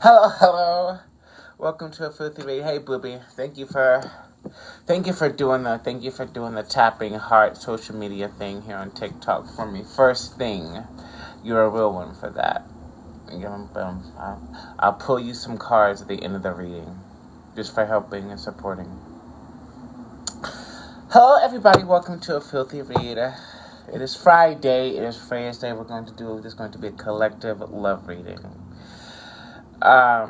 Hello, hello. Welcome to a filthy read. Hey, booby. Thank you for doing the tapping heart social media thing here on TikTok for me. First thing, you're a real one for that. I'll pull you some cards at the end of the reading, just for helping and supporting. Hello, everybody. Welcome to a filthy read. It is Friday. It is Thursday. There's going to be a collective love reading. I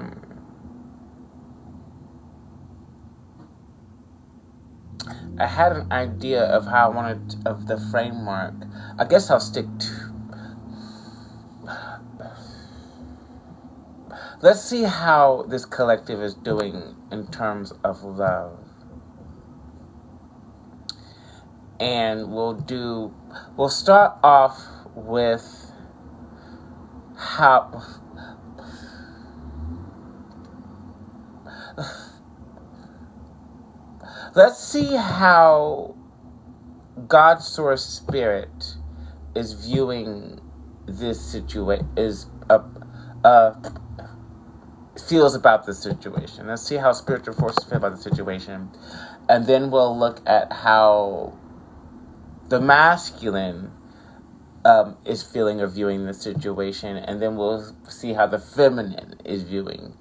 had an idea of how I wanted of the framework. I guess I'll stick to. Let's see how this collective is doing in terms of love. And we'll start off with how. Let's see how God's source spirit is viewing this situation, feels about the situation. Let's see how spiritual forces feel about the situation. And then we'll look at how the masculine is feeling or viewing the situation. And then we'll see how the feminine is viewing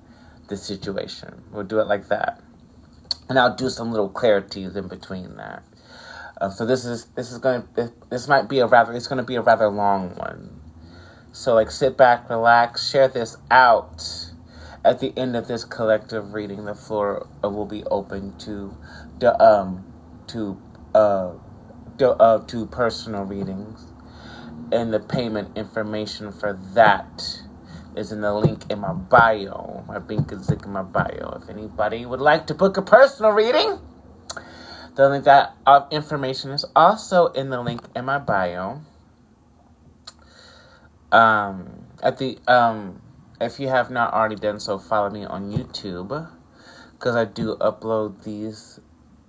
the situation. We'll do it like that. And I'll do some little clarities in between that. So it's going to be a rather long one. So sit back, relax, share this out. At the end of this collective reading, the floor will be open to personal readings, and the payment information for that is in the link in my bio. My link is in my bio. If anybody would like to book a personal reading, the link that information is also in the link in my bio. If you have not already done so, follow me on YouTube, because I do upload these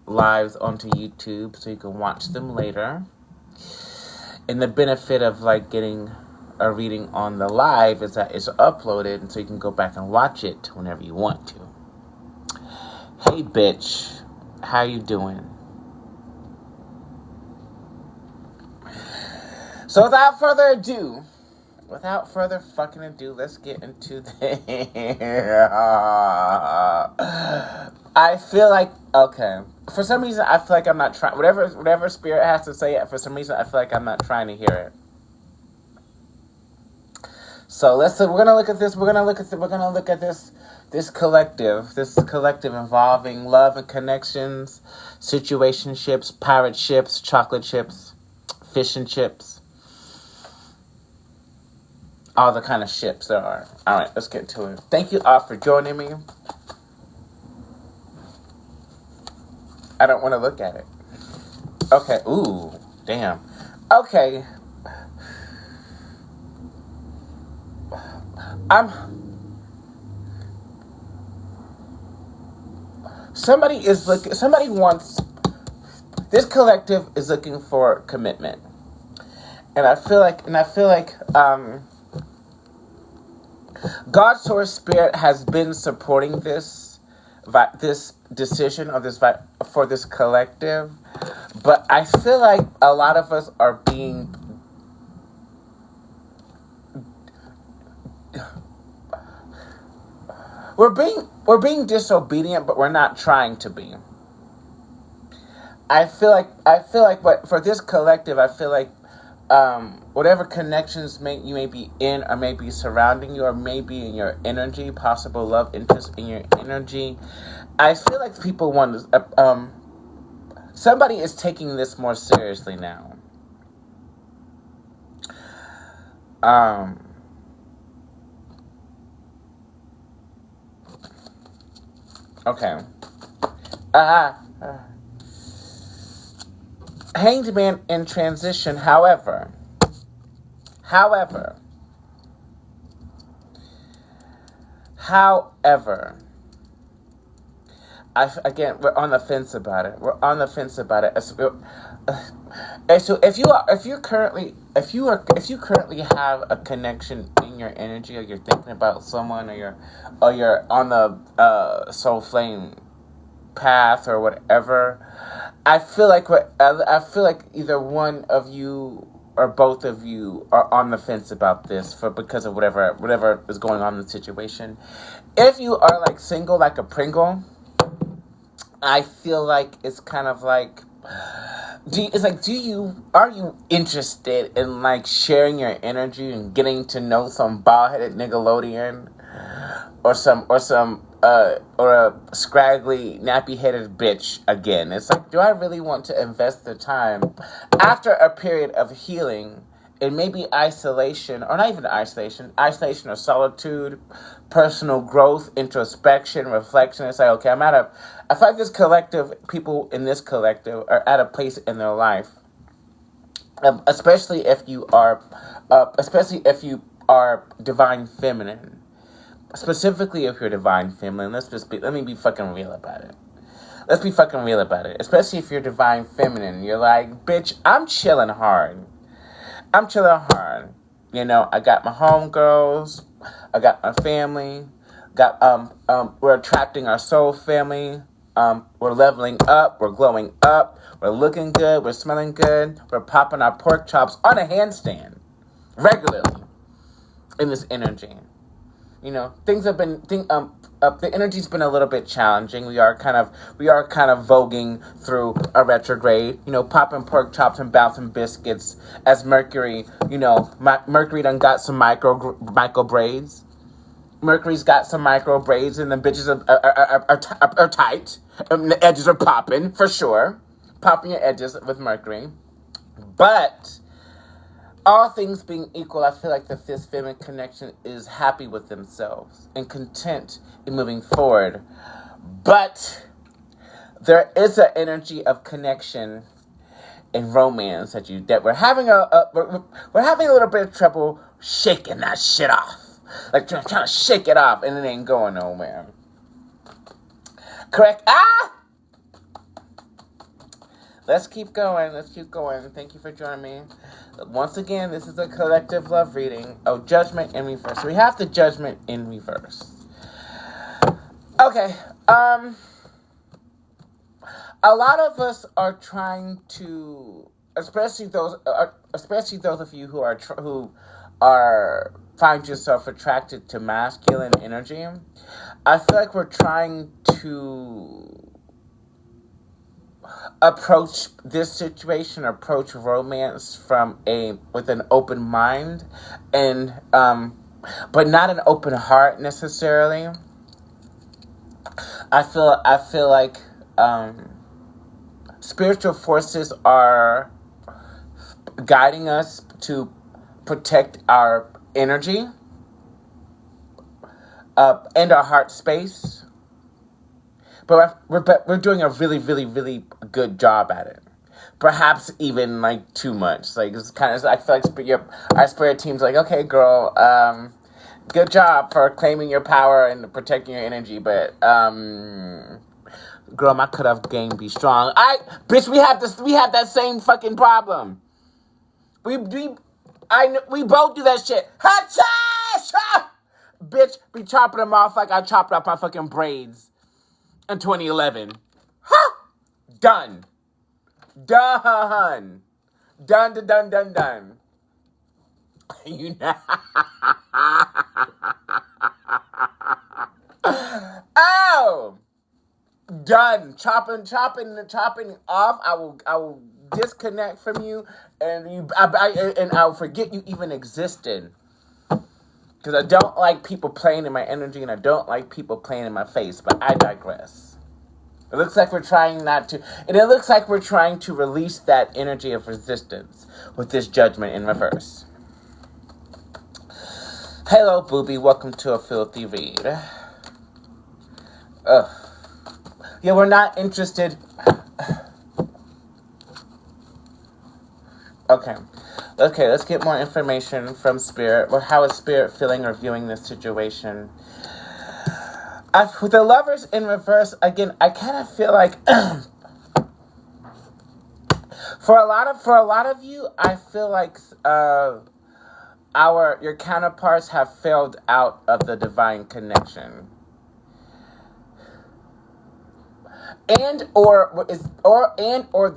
lives onto YouTube so you can watch them later. And the benefit of getting a reading on the live is that it's uploaded, and so you can go back and watch it whenever you want to. Hey, bitch, how you doing? So without further fucking ado, let's get into the. I feel like, okay. For some reason, I feel like I'm not trying. Whatever spirit has to say, for some reason, I feel like I'm not trying to hear it. So we're gonna look at this. We're gonna look at this collective involving love and connections, situationships, pirate ships, chocolate chips, fish and chips, all the kind of ships there are. All right, let's get to it. Thank you all for joining me. I don't want to look at it. Okay. Ooh, damn. Okay. This collective is looking for commitment. And I feel like God's source spirit has been supporting this decision for this collective, but I feel like a lot of us are being we're being disobedient, but we're not trying to be. I feel like, but for this collective, I feel like whatever connections you may be in, or may be surrounding you, or maybe in your energy, possible love interest in your energy, I feel like people want to. somebody is taking this more seriously now. Okay. Hanged Man in transition, however, again, we're on the fence about it. And so if you currently have a connection in your energy, or you're thinking about someone, or you're on the soul flame path or whatever, I feel like either one of you or both of you are on the fence about this because of whatever is going on in the situation. If you are like single like a Pringle, I feel like it's kind of like, are you interested in like sharing your energy and getting to know some bald-headed Nickelodeon or a scraggly nappy-headed bitch again? It's like, do I really want to invest the time after a period of healing and maybe isolation, or not even isolation or solitude, personal growth, introspection, reflection? It's like, okay, I feel like this collective, people in this collective are at a place in their life, especially if you are divine feminine. Specifically, if you're divine feminine, let me be fucking real about it. Let's be fucking real about it. Especially if you're divine feminine, you're like, bitch, I'm chilling hard. You know, I got my homegirls, I got my family, we're attracting our soul family, we're leveling up, we're glowing up, we're looking good, we're smelling good, we're popping our pork chops on a handstand regularly in this energy. You know, things have been the energy's been a little bit challenging. We are kind of voguing through a retrograde. You know, popping pork chops and bouncing biscuits as Mercury. You know, Mercury done got some micro braids. Mercury's got some micro braids, and the bitches are tight. And the edges are popping for sure. Popping your edges with Mercury, but all things being equal, I feel like the fifth feminine connection is happy with themselves and content in moving forward. But there is an energy of connection and romance that we're having we're having a little bit of trouble shaking that shit off. Like trying to shake it off, and it ain't going nowhere. Correct? Let's keep going. Thank you for joining me. Once again, this is a collective love reading. Oh, judgment in reverse. So we have the judgment in reverse. Okay. A lot of us are trying to, especially those of you who find yourself attracted to masculine energy. I feel like we're trying to approach this situation, approach romance with an open mind, and but not an open heart necessarily. I feel like spiritual forces are guiding us to protect our energy and our heart space. But we're doing a really, really, really good job at it. Perhaps even like too much. Like it's kind of, I feel like our spirit team's like, okay, girl, good job for claiming your power and protecting your energy, but girl, my cutoff game be strong. Bitch, we have that same fucking problem. We both do that shit. Ha-cha! Bitch, be chopping them off like I chopped off my fucking braids in 2011. Huh? Done. Done. You know. Oh. Done. Chopping off. I will disconnect from you, and I'll forget you even existed. Because I don't like people playing in my energy, and I don't like people playing in my face. But I digress. It looks like we're trying not to, and it looks like we're trying to release that energy of resistance with this judgment in reverse. Hello, booby. Welcome to a filthy read. Yeah, we're not interested. Okay, let's get more information from Spirit. Well, how is Spirit feeling or viewing this situation? With the Lovers in reverse, again, I kind of feel like for a lot of you, I feel like your counterparts have failed out of the divine connection. Or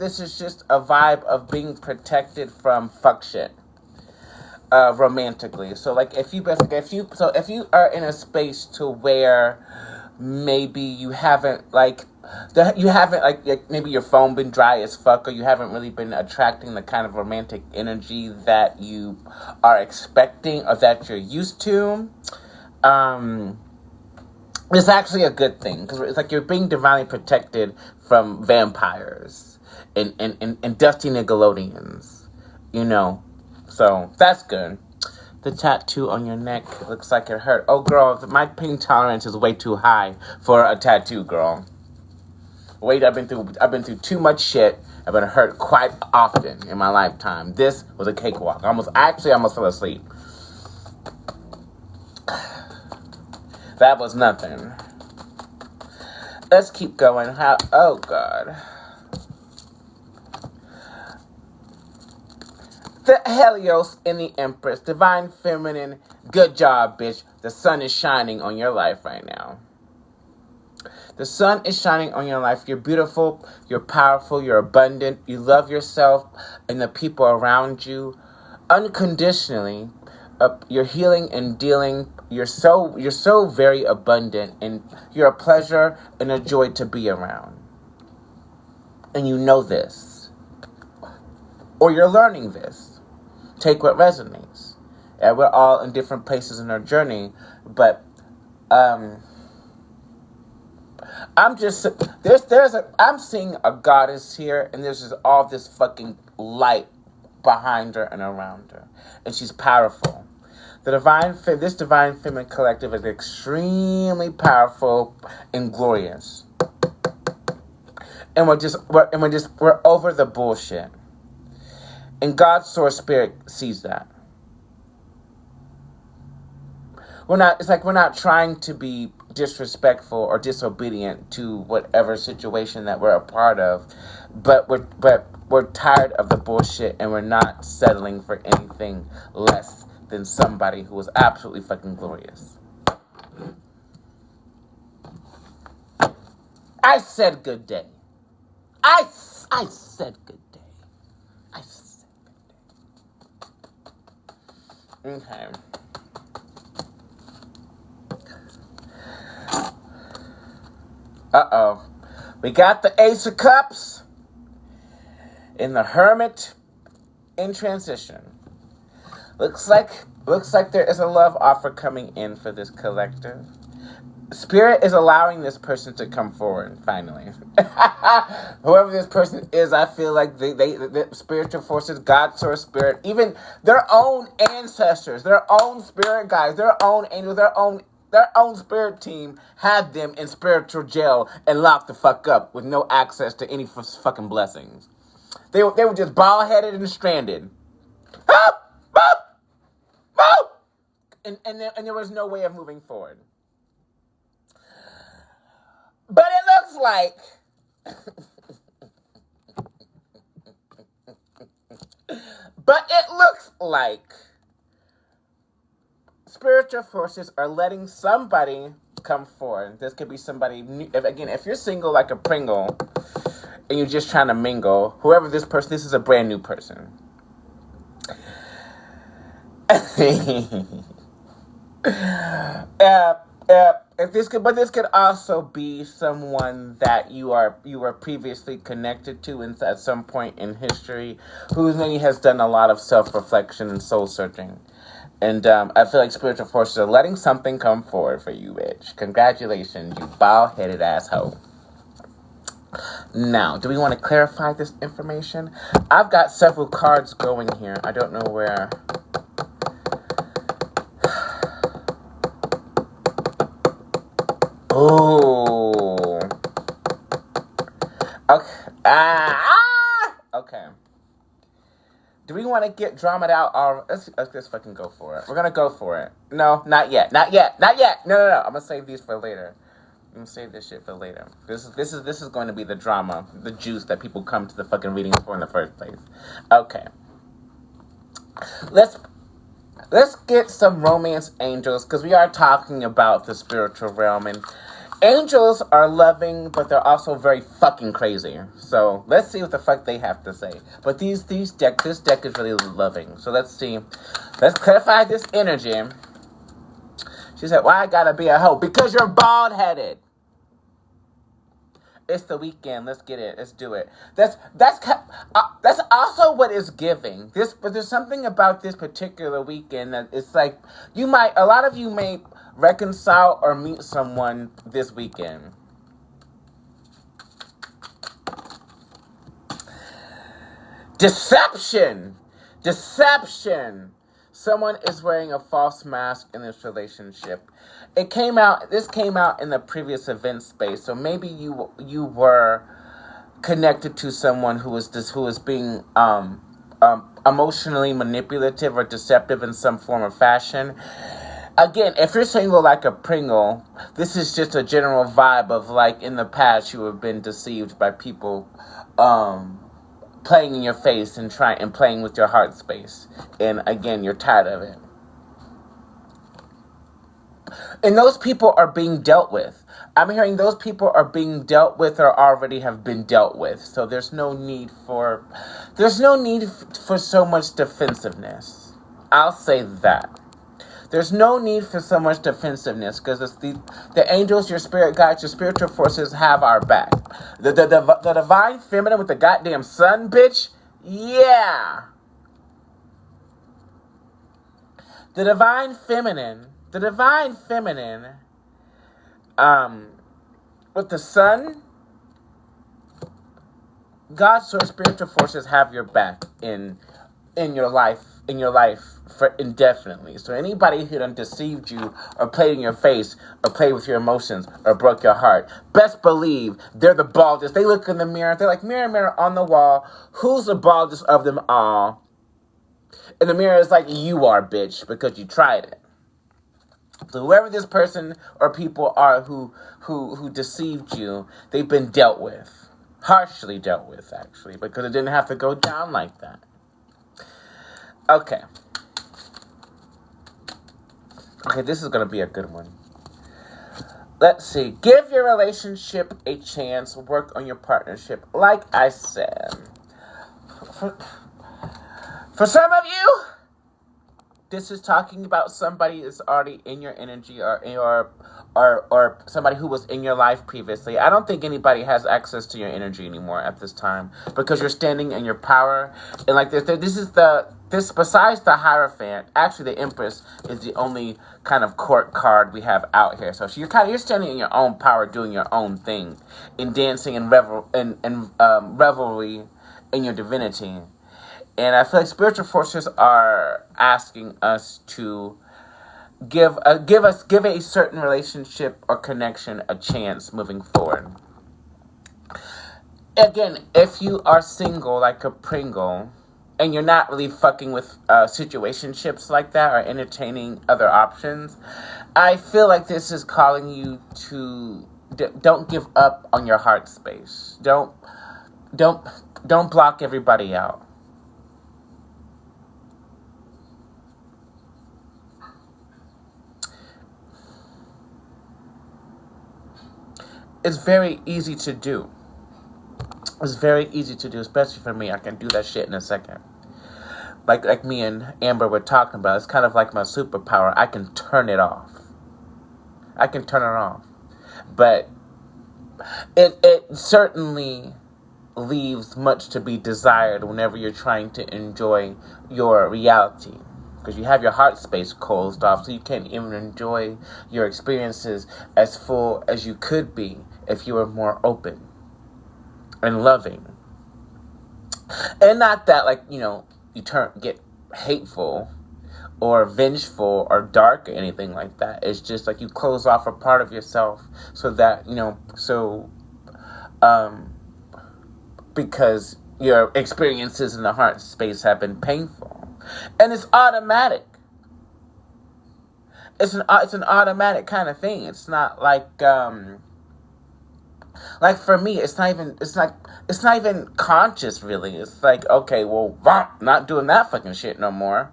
this is just a vibe of being protected from fuck shit. Romantically. So like if you are in a space to where maybe you haven't maybe your phone been dry as fuck, or you haven't really been attracting the kind of romantic energy that you are expecting or that you're used to, it's actually a good thing, because it's like you're being divinely protected from vampires and dusty Nickelodeons, So that's good. The tattoo on your neck looks like it hurt. Oh, girl, my pain tolerance is way too high for a tattoo, girl. Wait, I've been through too much shit. I've been hurt quite often in my lifetime. This was a cakewalk. I almost fell asleep. That was nothing. Let's keep going. Oh, God. The Helios and the Empress. Divine Feminine. Good job, bitch. The sun is shining on your life right now. The sun is shining on your life. You're beautiful. You're powerful. You're abundant. You love yourself and the people around you unconditionally. You're healing and dealing. You're so very abundant, and you're a pleasure and a joy to be around. And you know this. Or you're learning this. Take what resonates. And we're all in different places in our journey, but I'm seeing a goddess here, and there's just all this fucking light behind her and around her, and she's powerful. This divine feminine collective is extremely powerful and glorious, and we're over the bullshit. And God's source spirit sees that. We're not trying to be disrespectful or disobedient to whatever situation that we're a part of, but we're tired of the bullshit, and we're not settling for anything less than somebody who is absolutely fucking glorious. I said good day. I said good day. I said good day. Okay. Uh-oh. We got the Ace of Cups and the Hermit in transition. Looks like there is a love offer coming in for this collective. Spirit is allowing this person to come forward, finally. Whoever this person is, I feel like the spiritual forces, God, source, spirit, even their own ancestors, their own spirit guides, their own angels, their own spirit team had them in spiritual jail and locked the fuck up with no access to any fucking blessings. They were just bald-headed and stranded. And there was no way of moving forward. But it looks like spiritual forces are letting somebody come forward. This could be somebody new. If you're single like a Pringle and you're just trying to mingle, whoever this is a brand new person. This could also be someone that you were previously connected to at some point in history, who maybe has done a lot of self-reflection and soul searching. And I feel like spiritual forces are letting something come forward for you, bitch. Congratulations, you bald-headed asshole. Now, do we want to clarify this information? I've got several cards going here. I don't know where. Oh. Okay. Okay. Do we want to get dramaed out? Or let's fucking go for it. We're gonna go for it. No, not yet. Not yet. Not yet. No. I'm gonna save these for later. I'm gonna save this shit for later. This is going to be the drama, the juice that people come to the fucking readings for in the first place. Okay. Let's get some romance angels, because we are talking about the spiritual realm, and angels are loving, but they're also very fucking crazy. So let's see what the fuck they have to say. But this deck is really loving. So let's see. Let's clarify this energy. She said, "Why I gotta be a hoe?" Because you're bald headed. It's the weekend. Let's get it. Let's do it. That's also what it's giving. But there's something about this particular weekend that it's like a lot of you may reconcile or meet someone this weekend. Deception. Someone is wearing a false mask in this relationship. This came out in the previous event space, so maybe you were connected to someone who was being emotionally manipulative or deceptive in some form or fashion. Again, if you're single like a Pringle, this is just a general vibe of like in the past you have been deceived by people playing in your face and playing with your heart space. And again, you're tired of it. And those people are being dealt with. I'm hearing those people are being dealt with or already have been dealt with. So there's no need for so much defensiveness. I'll say that. There's no need for so much defensiveness because the angels, your spirit guides, your spiritual forces have our back. The divine feminine with the goddamn sun, bitch. Yeah. The divine feminine, with the sun, God's source spiritual forces have your back in your life for indefinitely. So anybody who done deceived you or played in your face or played with your emotions or broke your heart, best believe they're the baldest. They look in the mirror, they're like, mirror, mirror on the wall, who's the baldest of them all? And the mirror is like, you are, bitch, because you tried it. So whoever this person or people are who deceived you, they've been dealt with. Harshly dealt with, actually, because it didn't have to go down like that. Okay, this is going to be a good one. Let's see. Give your relationship a chance. Work on your partnership. Like I said, for some of you, this is talking about somebody that's already in your energy or somebody who was in your life previously. I don't think anybody has access to your energy anymore at this time because you're standing in your power. And like this besides the Hierophant, actually the Empress is the only kind of court card we have out here. So you're standing in your own power, doing your own thing, in dancing and revelry in your divinity. And I feel like spiritual forces are asking us to give a certain relationship or connection a chance moving forward. Again, if you are single like a Pringle and you're not really fucking with situationships like that or entertaining other options, I feel like this is calling you to don't give up on your heart space. Don't block everybody out. It's very easy to do. It's very easy to do, especially for me. I can do that shit in a second. Like me and Amber were talking about. It's kind of like my superpower. I can turn it off. But it certainly leaves much to be desired whenever you're trying to enjoy your reality. Because you have your heart space closed off, so you can't even enjoy your experiences as full as you could be if you were more open. and loving. And not that, like, you get hateful or vengeful or dark or anything like that. It's just like you close off a part of yourself so that, because your experiences in the heart space have been painful. And it's automatic. It's an automatic kind of thing. It's not like for me, it's not even conscious, really. It's like, okay, well, not doing that fucking shit no more.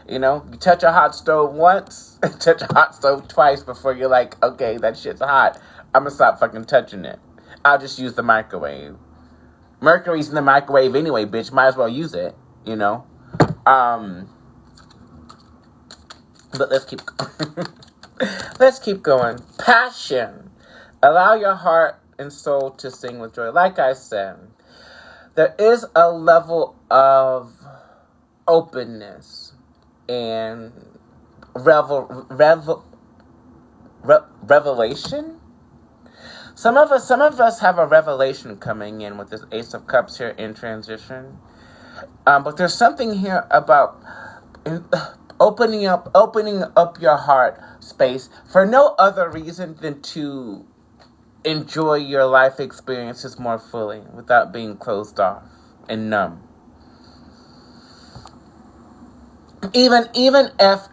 You touch a hot stove once, touch a hot stove twice before you're like, okay, that shit's hot. I'm gonna stop fucking touching it. I'll just use the microwave. Mercury's in the microwave anyway, bitch. Might as well use it, But let's keep let's keep going. Passion. Allow your heart and soul to sing with joy. Like I said, there is a level of openness and revelation. Some of us have a revelation coming in with this Ace of Cups here in transition. But there's something here about opening up your heart space for no other reason than to enjoy your life experiences more fully without being closed off and numb. Even if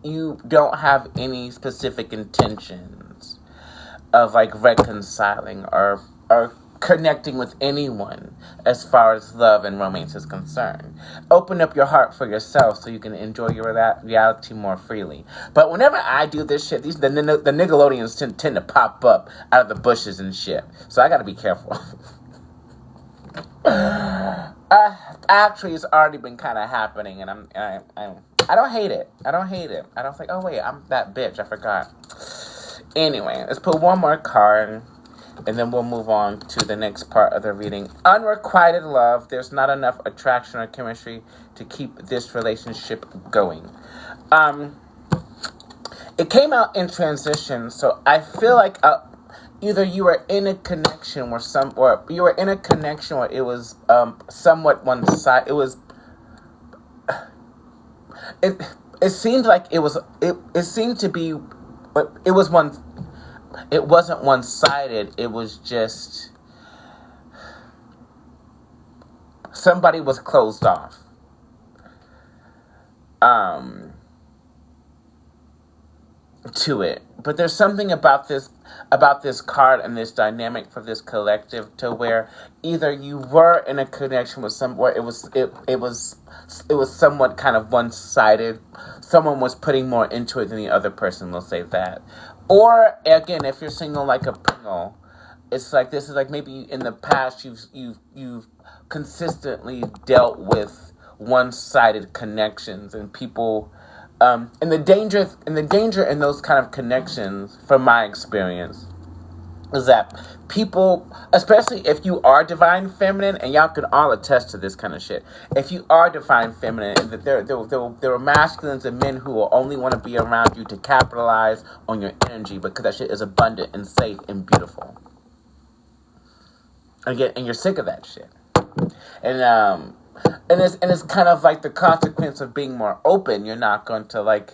you don't have any specific intentions of like reconciling or connecting with anyone as far as love and romance is concerned, open up your heart for yourself so you can enjoy your reality more freely. But whenever I do this shit, the Nickelodeons tend to pop up out of the bushes and shit. So I gotta be careful. Actually, it's already been kind of happening, and I don't hate it. I don't think, oh wait, I'm that bitch. I forgot. Anyway, let's put one more card, and then we'll move on to the next part of the reading. Unrequited love. There's not enough attraction or chemistry to keep this relationship going. It came out in transition, so I feel like either you were in a connection where it was somewhat one side. It seemed like it was. It seemed to be, but it was one. It wasn't one-sided. It was just somebody was closed off. To it. But there's something about this card and this dynamic for this collective to where either you were in a connection with where it was somewhat kind of one-sided. Someone was putting more into it than the other person, will say that. Or again, if you're single like a Pringle, it's like this is like maybe in the past you've consistently dealt with one-sided connections and people. And the danger in those kind of connections, from my experience, is that people, especially if you are divine feminine, and y'all can all attest to this kind of shit. If you are divine feminine, that there are masculines and men who will only want to be around you to capitalize on your energy because that shit is abundant and safe and beautiful. And you're sick of that shit. And it's kind of like the consequence of being more open. You're not going to like.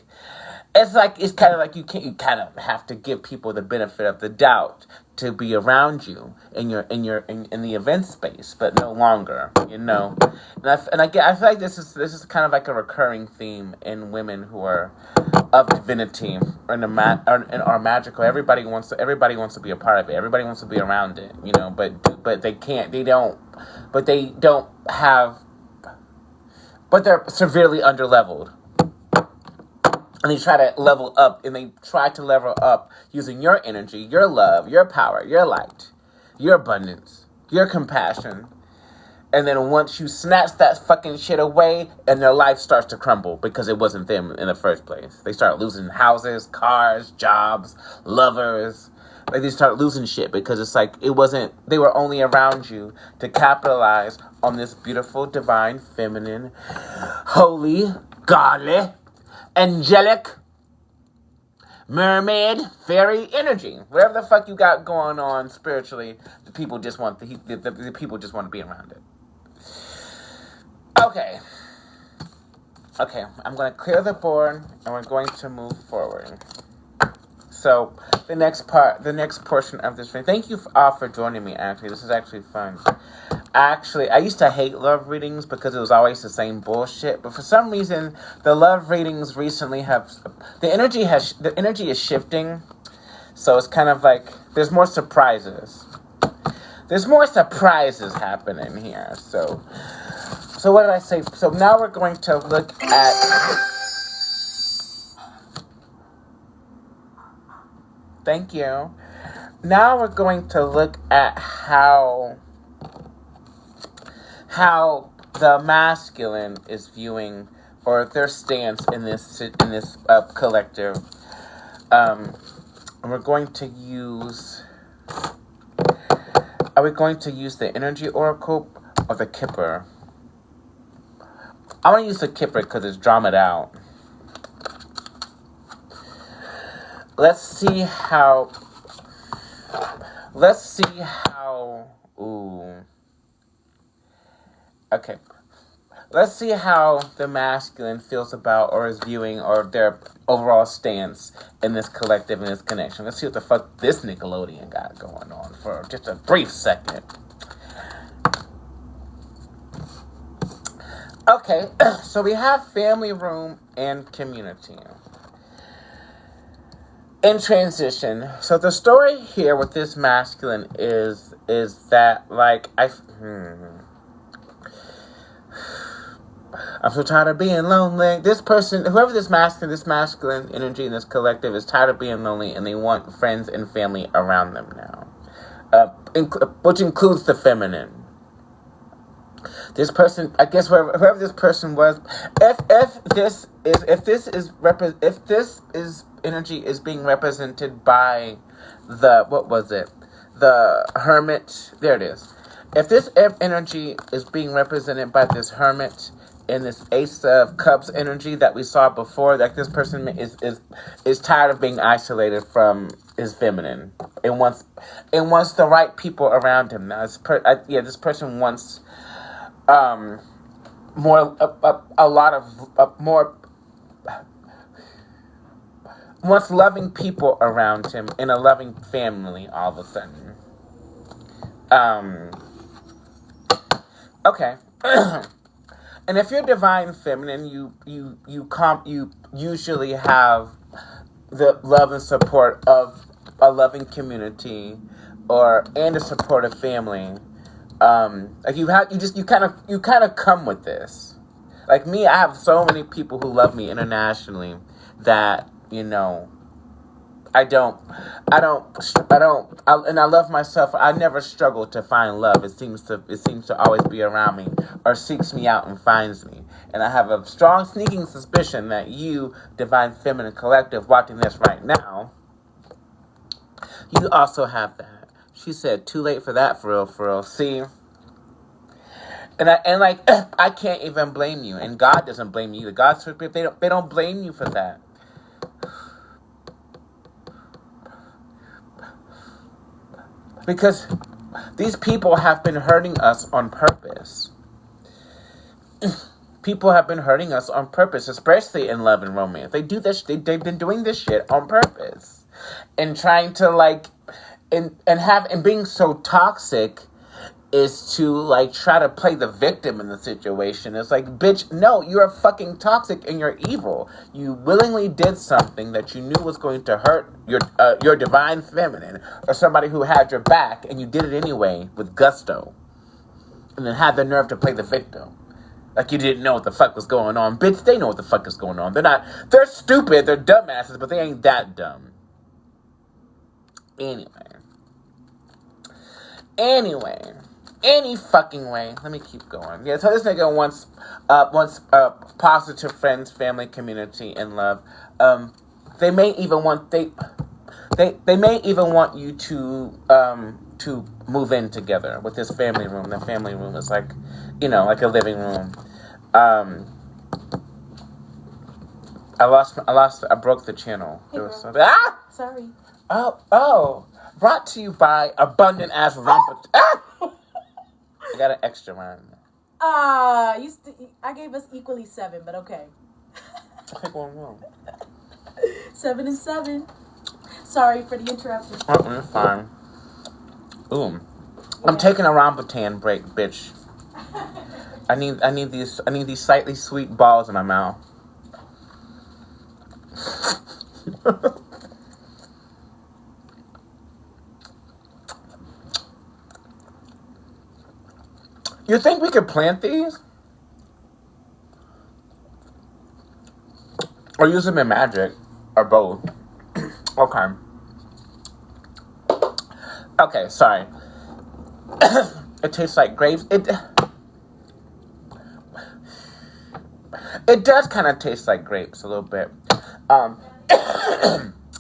It's kind of like you kind of have to give people the benefit of the doubt to be around you in the event space, but no longer, And I feel like this is kind of like a recurring theme in women who are of divinity or are magical. Everybody wants to be a part of it. Everybody wants to be around it, But they can't. They don't have. But they're severely underleveled. And they try to level up, using your energy, your love, your power, your light, your abundance, your compassion. And then once you snatch that fucking shit away, and their life starts to crumble because it wasn't them in the first place. They start losing houses, cars, jobs, lovers. Like they start losing shit because it's like they were only around you to capitalize on this beautiful, divine, feminine, holy, godly, angelic, mermaid, fairy energy. Whatever the fuck you got going on spiritually, the people just want the people just want to be around it. Okay. Okay, I'm going to clear the board, and we're going to move forward. So, the next portion of this reading, thank you all for joining me, actually. This is actually fun. Actually, I used to hate love readings because it was always the same bullshit, but for some reason, the love readings recently the energy is shifting, so it's kind of like, there's more surprises. There's more surprises happening here, so what did I say? So now we're going to look at... Thank you. Now we're going to look at how the masculine is viewing, or their stance in this collective. And we're going to use... Are we going to use the energy oracle or the Kipper? I want to use the Kipper because it's dramaed out. Let's see how... Ooh. Okay. Let's see how the masculine feels about, or is viewing, or their overall stance in this collective, in this connection. Let's see what the fuck this Nickelodeon got going on for just a brief second. Okay, so we have family room and community. In transition, so the story here with this masculine is that, like, I'm so tired of being lonely. This person, whoever this masculine energy in this collective is tired of being lonely, and they want friends and family around them now, which includes the feminine. This person, I guess, whoever this person was, if this energy is being represented by the hermit. There it is. If this energy is being represented by this hermit and this Ace of Cups energy that we saw before, like, this person is tired of being isolated from his feminine and wants the right people around him. Now, this person wants wants loving people around him in a loving family all of a sudden. Okay. And if you're divine feminine, you usually have the love and support of a loving community and a supportive family. Like you kind of come with this. Like me, I have so many people who love me internationally that, you know, and I love myself. I never struggle to find love. It seems to always be around me, or seeks me out and finds me. And I have a strong sneaking suspicion that you, Divine Feminine Collective, watching this right now, you also have that. She said, too late for that, for real. See? And I can't even blame you. And God doesn't blame you either. God's spirit, they don't blame you for that. Because these people have been hurting us on purpose. People have been hurting us on purpose, especially in love and romance. They do this. They've been doing this shit on purpose, and trying to and being so toxic is to try to play the victim in the situation. It's like, bitch, no, you're fucking toxic and you're evil. You willingly did something that you knew was going to hurt your divine feminine or somebody who had your back, and you did it anyway with gusto, and then had the nerve to play the victim. Like you didn't know what the fuck was going on. Bitch, they know what the fuck is going on. They're stupid, they're dumbasses, but they ain't that dumb. Anyway, any fucking way. Let me keep going. Yeah, so this nigga wants positive friends, family, community, and love. They may even want you to move in together with this family room. The family room is like a living room. I broke the channel. Hey, Sorry. Oh. Brought to you by Abundant Ass Rumpa. I got an extra one. I gave us equally 7, but okay. Take one more. 7 and 7. Sorry for the interruption. It's fine. Ooh. I'm taking a Rambutan break, bitch. I need these slightly sweet balls in my mouth. You think we could plant these? Or use them in magic? Or both? Okay. Okay, sorry. It tastes like grapes. It does kind of taste like grapes a little bit.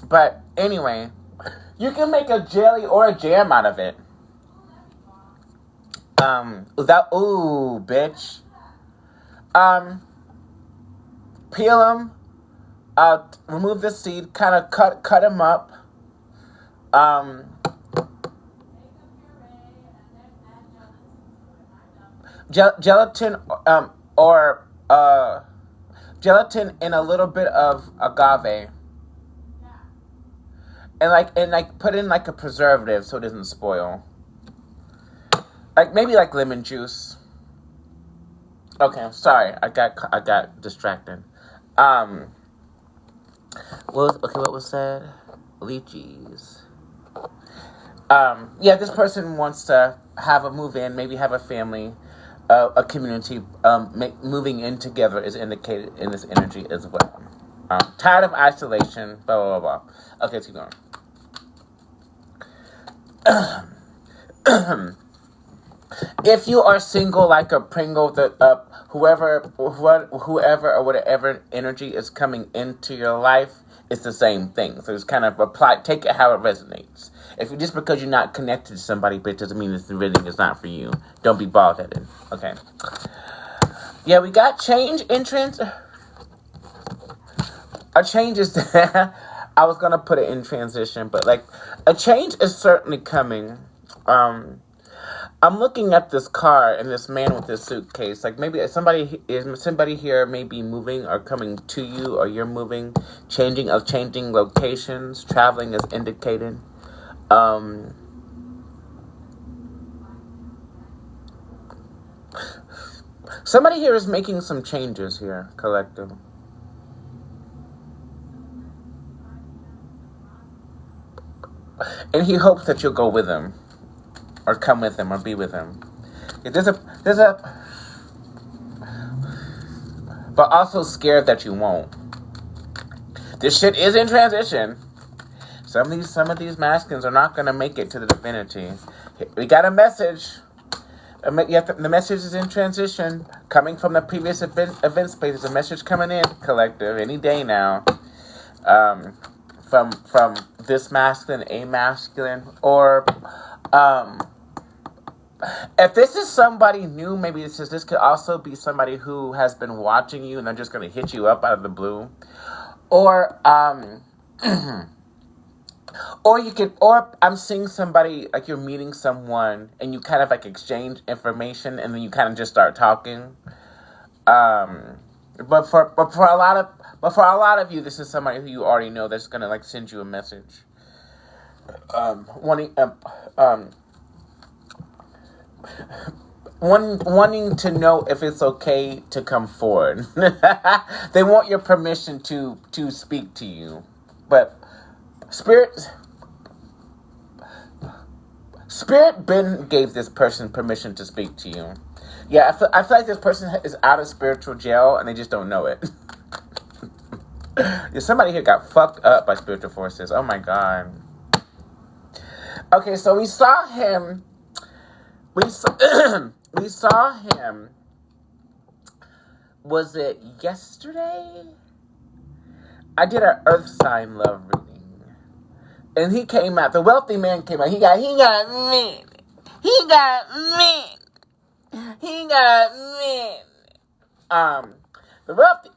But anyway, you can make a jelly or a jam out of it. Bitch. Peel them. Remove the seed. Kind of cut them up. Gelatin, or gelatin and a little bit of agave. And put in like a preservative so it doesn't spoil. Maybe lemon juice. Okay, sorry, I got distracted. What was said? Lychees. This person wants to have a move in, maybe have a family, a community. Moving in together is indicated in this energy as well. Tired of isolation. Blah blah blah. Okay, let's keep going. If you are single like a Pringle, whoever or whatever energy is coming into your life, it's the same thing. So it's kind of take it how it resonates. Just because you're not connected to somebody, but it doesn't mean this reading is not for you. Don't be bald-headed. Okay. Yeah, we got change entrance. A change is there. I was gonna put it in transition, but a change is certainly coming. I'm looking at this car and this man with this suitcase. Maybe somebody here may be moving or coming to you, or you're moving, changing locations, traveling is indicated. Somebody here is making some changes here, collective. And he hopes that you'll go with him. Or come with him, or be with him. But also scared that you won't. This shit is in transition. Some of these masculines are not gonna make it to the divinity. We got a message. The message is in transition, coming from the previous event space. There's a message coming in, collective, any day now. From this masculine, a masculine, or if this is somebody new, maybe this could also be somebody who has been watching you and they're just going to hit you up out of the blue. Or or I'm seeing somebody, you're meeting someone and you kind of exchange information and then you kind of just start talking. But for a lot of you, this is somebody who you already know that's going to send you a message. Wanting to know if it's okay to come forward. They want your permission to speak to you. But Spirit Ben gave this person permission to speak to you. Yeah, I feel like this person is out of spiritual jail and they just don't know it. Somebody here got fucked up by spiritual forces. Oh my God. Okay, so we saw him. We saw him. Was it yesterday? I did an earth sign love reading. And he came out. The wealthy man came out. He got men. The wealthy.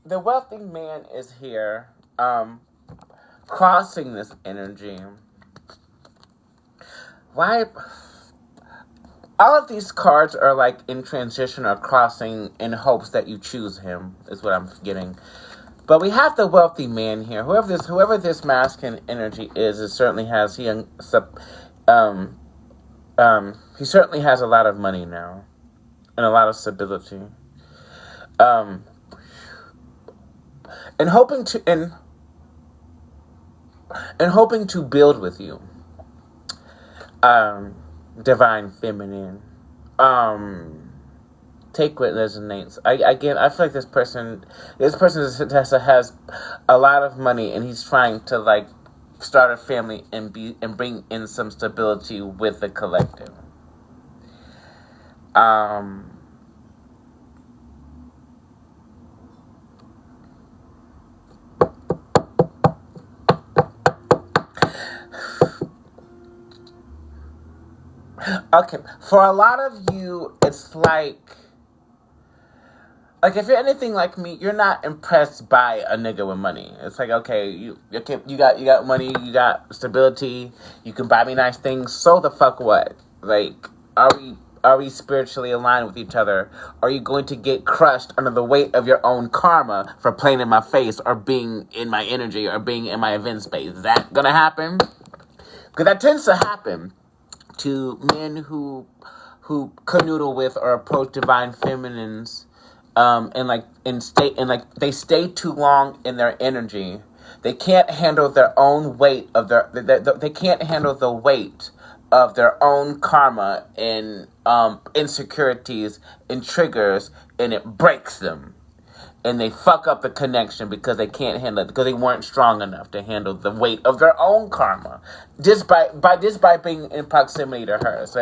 the wealthy man is here, crossing this energy. Why? All of these cards are like in transition or crossing in hopes that you choose him, is what I'm getting. But we have the wealthy man here. Whoever this masculine energy is, it certainly has he certainly has a lot of money now and a lot of stability. And hoping to build with you. Divine feminine. Take what resonates. I feel like this person has a lot of money, and he's trying to like start a family and bring in some stability with the collective. Okay, for a lot of you, it's like if you're anything like me, you're not impressed by a nigga with money. It's like, okay, you got money, you got stability, you can buy me nice things. So the fuck what? Like, are we spiritually aligned with each other? Are you going to get crushed under the weight of your own karma for playing in my face or being in my energy or being in my event space? Is that gonna happen? Because that tends to happen to men who canoodle with or approach divine feminines, they stay too long in their energy. They can't handle their own weight of they can't handle the weight of their own karma and insecurities and triggers, and it breaks them. And they fuck up the connection because they can't handle it, because they weren't strong enough to handle the weight of their own karma, just by being in proximity to her. So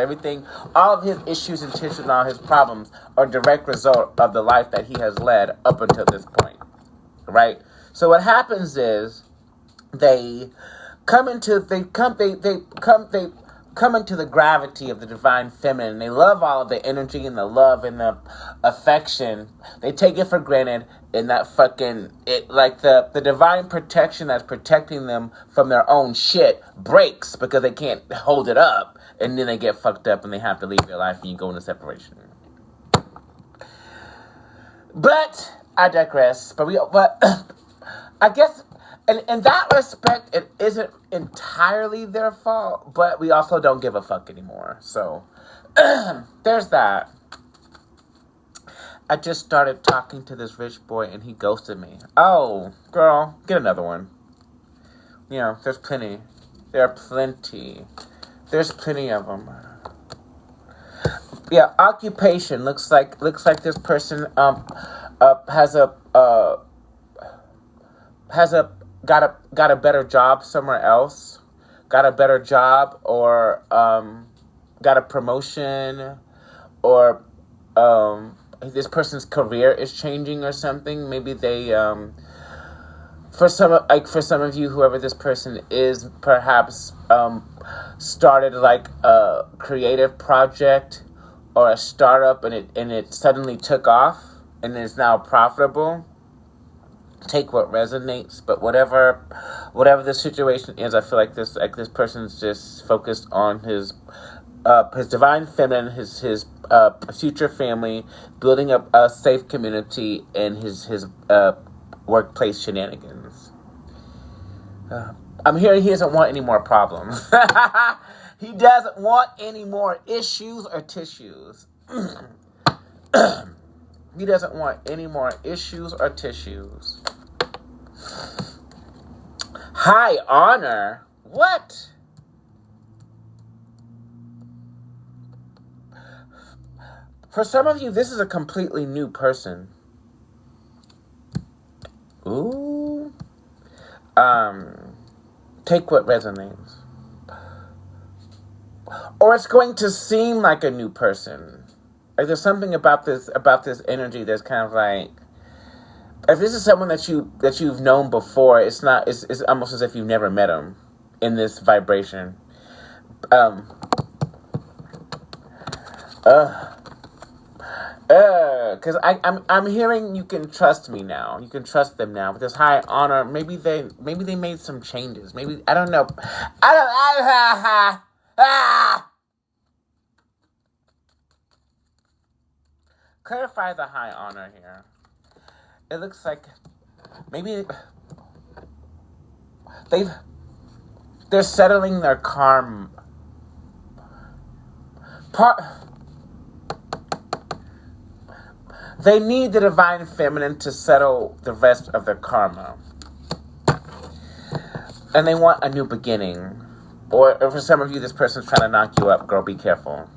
all of his issues and tissues and all his problems are a direct result of the life that he has led up until this point, right? So what happens is they come into the gravity of the divine feminine. They love all of the energy and the love and the affection. They take it for granted, and that the divine protection that's protecting them from their own shit breaks because they can't hold it up, and then they get fucked up and they have to leave their life and you go into separation. But I digress. But I guess in that respect, it isn't entirely their fault, but we also don't give a fuck anymore. So, there's that. I just started talking to this rich boy, and he ghosted me. Oh, girl, get another one. There's plenty. There are plenty. There's plenty of them. Yeah, occupation. Looks like this person got a better job somewhere else, got a better job, or got a promotion, or this person's career is changing or something. Maybe they for some of you, whoever this person is, perhaps started like a creative project or a startup, and it suddenly took off and is now profitable. Take what resonates, but whatever the situation is, I feel like this person's just focused on his divine feminine, his future family, building up a safe community, and his workplace shenanigans. I'm hearing he doesn't want any more problems. He doesn't want any more issues or tissues. He doesn't want any more issues or tissues. High honor? What? For some of you, this is a completely new person. Ooh. Take what resonates. Or it's going to seem like a new person. Like there's something about this energy that's kind of like, if this is someone that you've known before, it's almost as if you've never met him in this vibration. Because I'm hearing you can trust me now. You can trust them now with this high honor. Maybe they made some changes. Maybe I don't know. Clarify the high honor here. It looks like maybe they're settling their karma. They need the divine feminine to settle the rest of their karma. And they want a new beginning. Or for some of you, this person's trying to knock you up. Girl, be careful.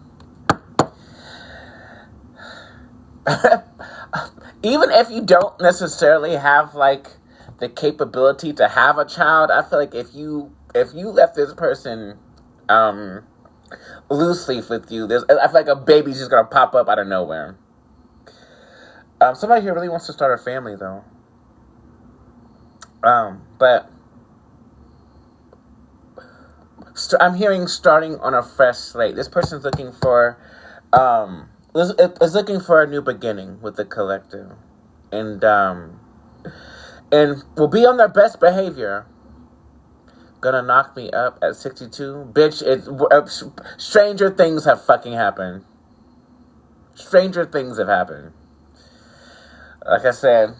Even if you don't necessarily have, like, the capability to have a child, I feel like if you left this person loose leaf with you, I feel like a baby's just gonna pop up out of nowhere. Somebody here really wants to start a family, though. But I'm hearing starting on a fresh slate. This person's looking for is looking for a new beginning with the collective, and will be on their best behavior. Gonna knock me up at 62, bitch. Stranger things have fucking happened. Stranger things have happened. Like I said,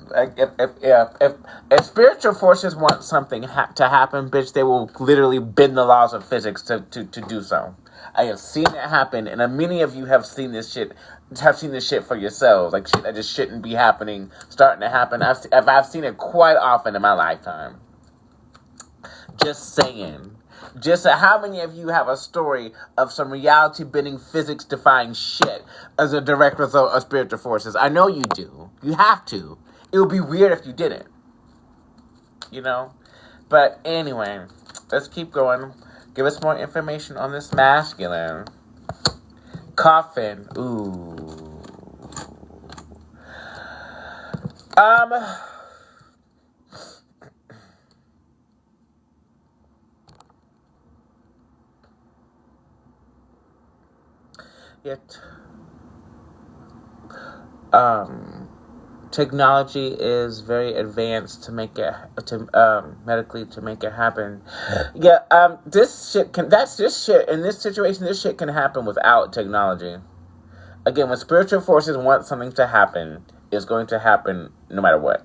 if spiritual forces want something to happen, bitch, they will literally bend the laws of physics to do so. I have seen it happen, and many of you have seen this shit. Have seen this shit for yourselves, like shit that just shouldn't be happening, starting to happen. I've seen it quite often in my lifetime. Just saying. Just how many of you have a story of some reality-bending, physics-defying shit as a direct result of spiritual forces? I know you do. You have to. It would be weird if you didn't. You know? But anyway, let's keep going. Give us more information on this masculine. Coffin. Ooh. Yet, technology is very advanced to make it medically to make it happen. Yeah, this shit in this situation. This shit can happen without technology. Again, when spiritual forces want something to happen, it's going to happen no matter what.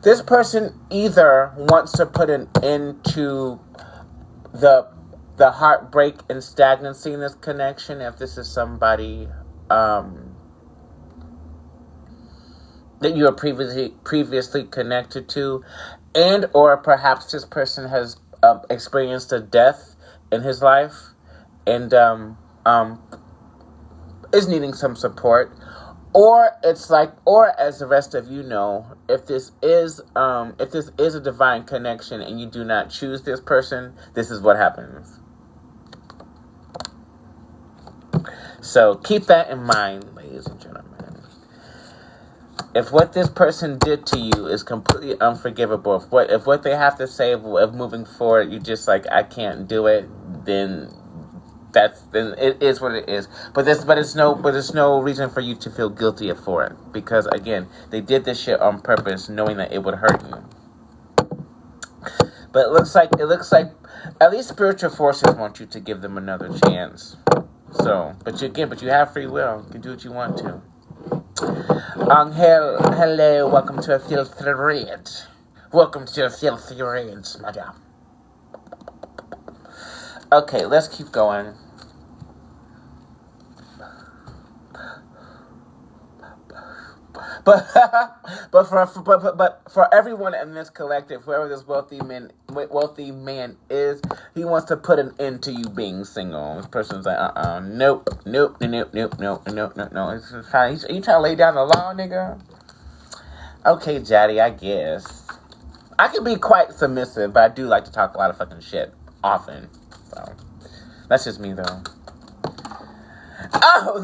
This person either wants to put an end to the heartbreak and stagnancy in this connection, if this is somebody that you are previously connected to, and or perhaps this person has experienced a death in his life and is needing some support. Or it's like, or as the rest of you know, if this is a divine connection and you do not choose this person, this is what happens. So keep that in mind, ladies and gentlemen. If what this person did to you is completely unforgivable, if what they have to say of moving forward, you just like, I can't do it, then it is what it is. But there's no reason for you to feel guilty for it, because again, they did this shit on purpose, knowing that it would hurt you. But it looks like at least spiritual forces want you to give them another chance. So, but you have free will. You can do what you want to. Hello, welcome to a filthy read. Welcome to a filthy read, madam. Okay, let's keep going. But for everyone in this collective, whoever this wealthy man is, he wants to put an end to you being single. This person's like, nope. Are you trying to lay down the law, nigga? Okay, Jaddy, I guess. I can be quite submissive, but I do like to talk a lot of fucking shit often. So that's just me, though. Oh,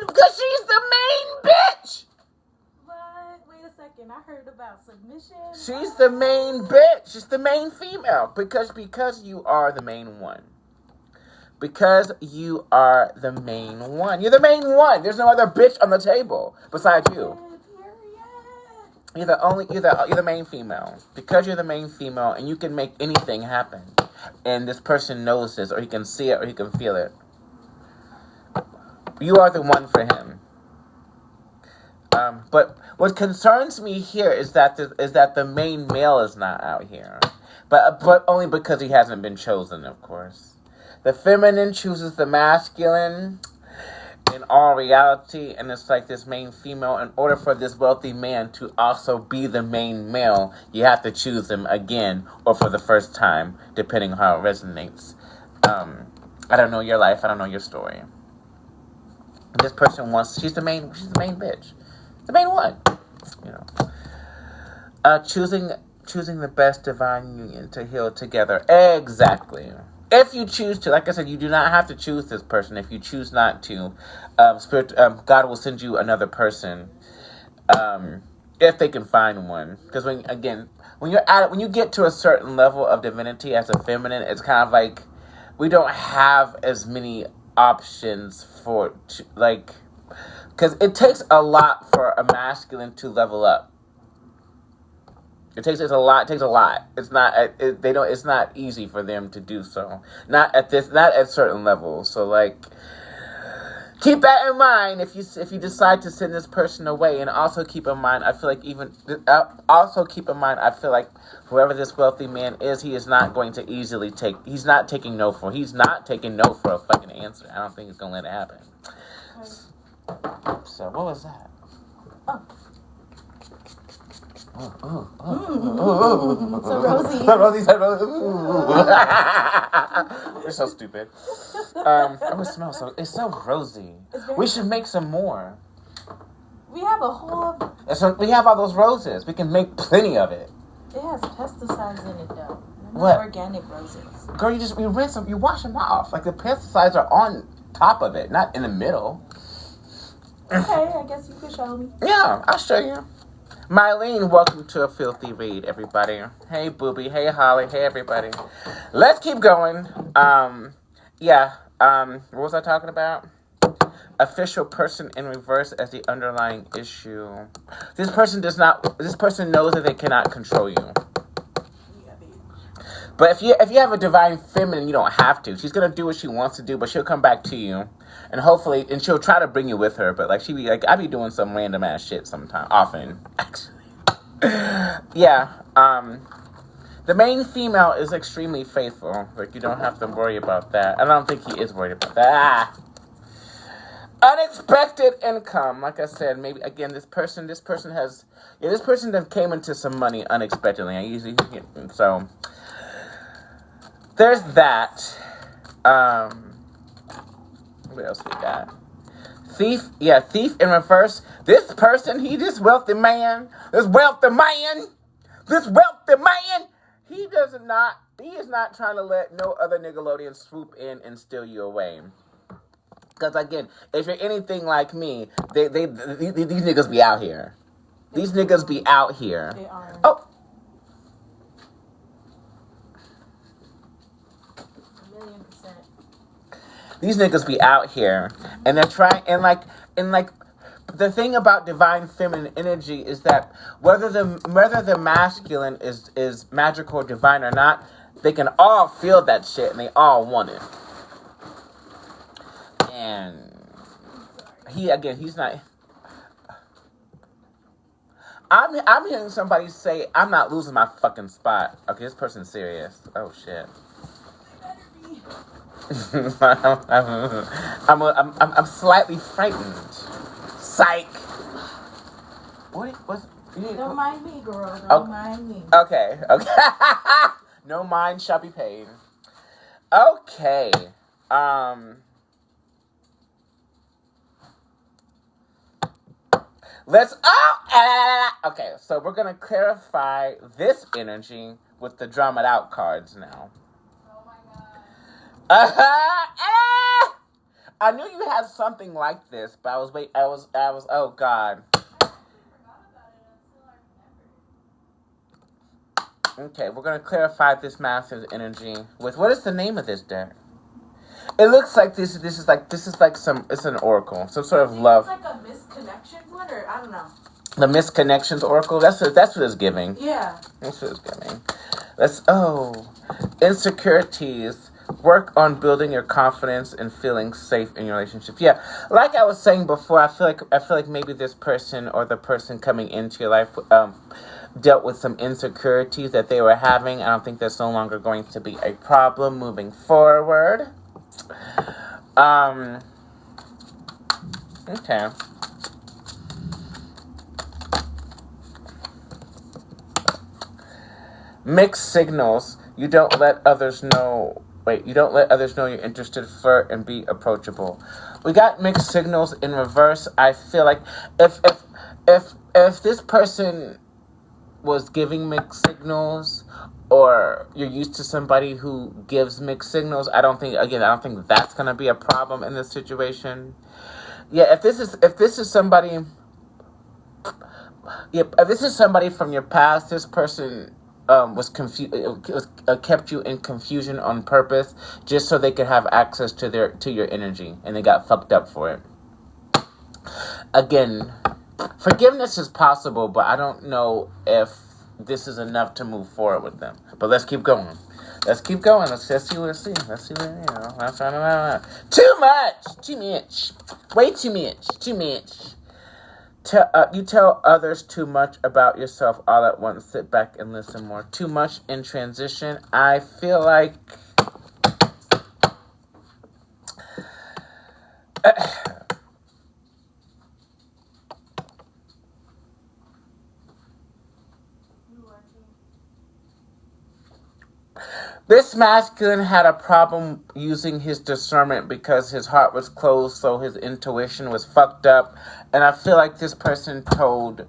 because she's the main bitch. What? Wait a second. and I heard about submission. She's the main bitch. She's the main female. Because you are the main one. Because you are the main one. You're the main one. There's no other bitch on the table besides you. You're the main female. Because you're the main female and you can make anything happen. And this person knows this, or he can see it, or he can feel it. You are the one for him. But what concerns me here is that the main male is not out here. But only because he hasn't been chosen, of course. The feminine chooses the masculine in all reality, and it's like this main female. In order for this wealthy man to also be the main male, you have to choose him again or for the first time, depending on how it resonates. I don't know your life. I don't know your story. This person she's the main bitch. The main one. You know. Choosing the best divine union to heal together. Exactly. If you choose to, like I said, you do not have to choose this person. If you choose not to, God will send you another person, if they can find one. Because when you get to a certain level of divinity as a feminine, it's kind of like we don't have as many options because it takes a lot for a masculine to level up. It takes a lot. It's not. It's not easy for them to do so. Not at certain levels. So keep that in mind if you decide to send this person away, and also keep in mind. I feel like whoever this wealthy man is, he is not going to easily take. He's not taking no for. He's not taking no for a fucking answer. I don't think he's gonna let it happen. So what was that? So Rosie. Rosie said Rosie. You're so stupid. It smells it's so rosy. We should make some more. We have a whole... We have all those roses. We can make plenty of it. It has pesticides in it, though. What? Organic roses. Girl, you rinse them, you wash them off. Like, the pesticides are on top of it, not in the middle. Okay, I guess you could show me. Yeah, I'll show you. Mylene, welcome to a filthy read, everybody. Hey, Booby. Hey, Holly. Hey, everybody. Let's keep going. What was I talking about? Official person in reverse as the underlying issue. This person knows that they cannot control you. But if you have a divine feminine, you don't have to. She's gonna do what she wants to do, but she'll come back to you, and she'll try to bring you with her. But she be I be doing some random ass shit often, actually. Yeah. The main female is extremely faithful. You don't have to worry about that. I don't think he is worried about that. Unexpected income. Like I said, maybe again this person that came into some money unexpectedly. So. There's that. What else we got? Thief in reverse. This wealthy man, he is not trying to let no other Nickelodeon swoop in and steal you away. Because again, if you're anything like me, these niggas be out here. These niggas be out here. They are. Oh. These niggas be out here, and they're trying, and the thing about divine feminine energy is that whether the masculine is magical or divine or not, they can all feel that shit, and they all want it. And he's not. I'm hearing somebody say, "I'm not losing my fucking spot." Okay, this person's serious. Oh shit. I'm slightly frightened. Psych. Don't mind me, girl. Don't mind me. Okay. No mind shall be paid. Okay. Okay, so we're gonna clarify this energy with the Drum It Out cards now. I knew you had something like this, but I was oh God. Okay, we're gonna clarify this master's energy with what is the name of this deck? It looks like this is like some, it's an oracle, some sort of love. It's like a misconnections one, or I don't know. The misconnections oracle. That's what it's giving. Yeah. That's what it's giving. Insecurities. Work on building your confidence and feeling safe in your relationships. Yeah, like I was saying before, I feel like maybe this person or the person coming into your life dealt with some insecurities that they were having. I don't think that's no longer going to be a problem moving forward. Okay. Mixed signals. You don't let others know you're interested for and be approachable. We got mixed signals in reverse. I feel like if this person was giving mixed signals, or you're used to somebody who gives mixed signals, I don't think that's gonna be a problem in this situation. Yeah, if this is somebody from your past, this person was confused. Kept you in confusion on purpose, just so they could have access to your energy, and they got fucked up for it. Again, forgiveness is possible, but I don't know if this is enough to move forward with them. But let's keep going. Let's see what we see. Let's see what Too much, way too much. You tell others too much about yourself all at once. Sit back and listen more. Too much in transition. I feel like this masculine had a problem using his discernment because his heart was closed, so his intuition was fucked up. And I feel like this person told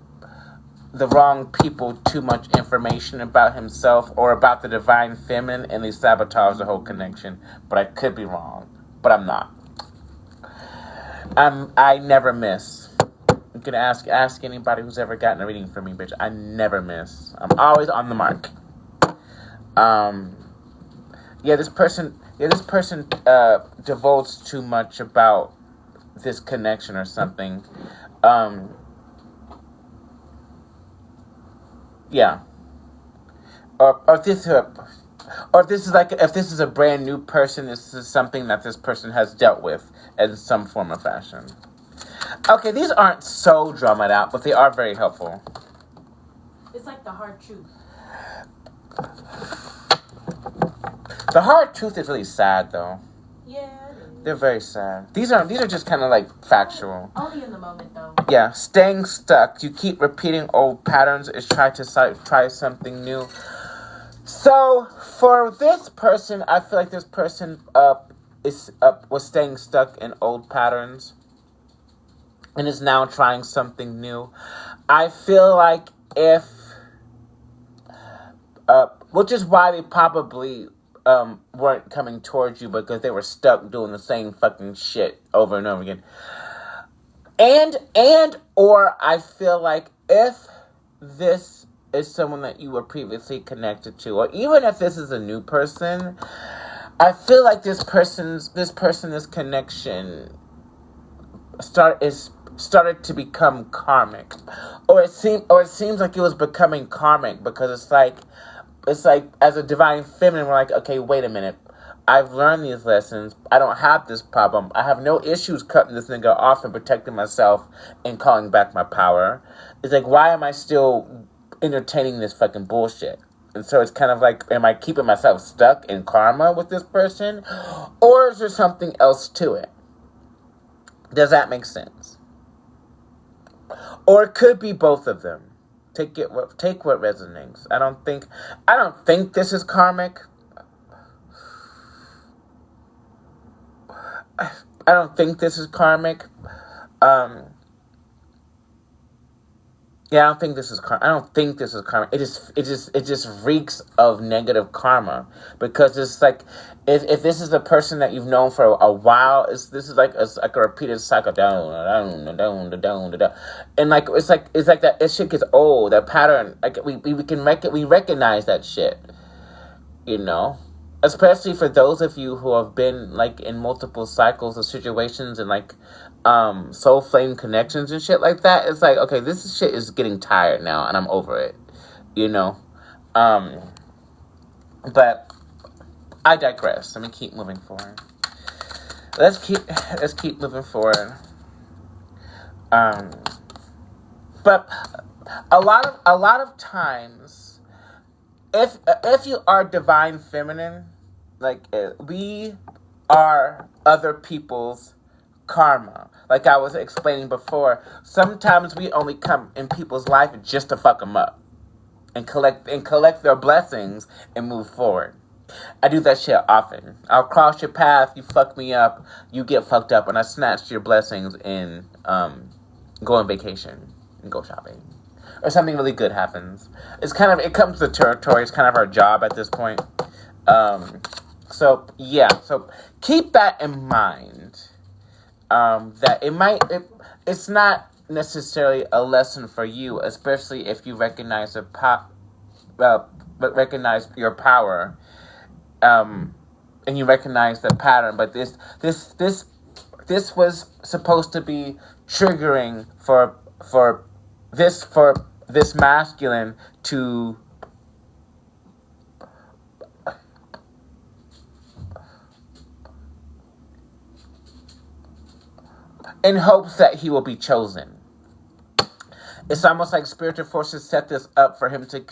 the wrong people too much information about himself or about the divine feminine, and they sabotaged the whole connection. But I could be wrong, but I'm not. I never miss. You can ask anybody who's ever gotten a reading from me, bitch. I never miss. I'm always on the mark. This person divulged too much about this connection or something. If this is a brand new person, this is something that this person has dealt with in some form or fashion. Okay, these aren't so drummed out, but they are very helpful. It's like the hard truth. The hard truth is really sad, though. Yeah. They're very sad. These are just kind of like factual. Only in the moment, though. Yeah, staying stuck. You keep repeating old patterns. Is try something new. So for this person, I feel like this person was staying stuck in old patterns and is now trying something new. I feel like which is why they probably weren't coming towards you, because they were stuck doing the same fucking shit over and over again. Or I feel like if this is someone that you were previously connected to, or even if this is a new person, I feel like this connection started to become karmic, or it seems like it was becoming karmic, because it's like as a divine feminine, we're like, okay, wait a minute. I've learned these lessons. I don't have this problem. I have no issues cutting this nigga off and protecting myself and calling back my power. It's like, why am I still entertaining this fucking bullshit? And so it's kind of like, am I keeping myself stuck in karma with this person? Or is there something else to it? Does that make sense? Or it could be both of them. Take what resonates. I don't think this is karmic. I don't think this is karmic. Yeah, I don't think this is karma. I don't think this is karma. It just reeks of negative karma, because it's like, if this is a person that you've known for a while, this is like a repeated cycle, down, and like it's like that. It shit gets old. That pattern, like we recognize that shit, you know. Especially for those of you who have been like in multiple cycles of situations and like soul flame connections and shit like that. It's like, okay, this shit is getting tired now and I'm over it, you know. But I digress. Let me keep moving forward. Let's keep moving forward. But a lot of times, if you are divine feminine, like we are other people's karma. Like I was explaining before, sometimes we only come in people's life just to fuck them up and collect their blessings and move forward. I do that shit often. I'll cross your path, you fuck me up, you get fucked up, and I snatch your blessings and go on vacation and go shopping. Or something really good happens. It comes to the territory. It's kind of our job at this point. So keep that in mind. That it's not necessarily a lesson for you, especially if you recognize recognize your power, and you recognize the pattern. But this was supposed to be triggering for this masculine to in hopes that he will be chosen. It's almost like spiritual forces set this up for him to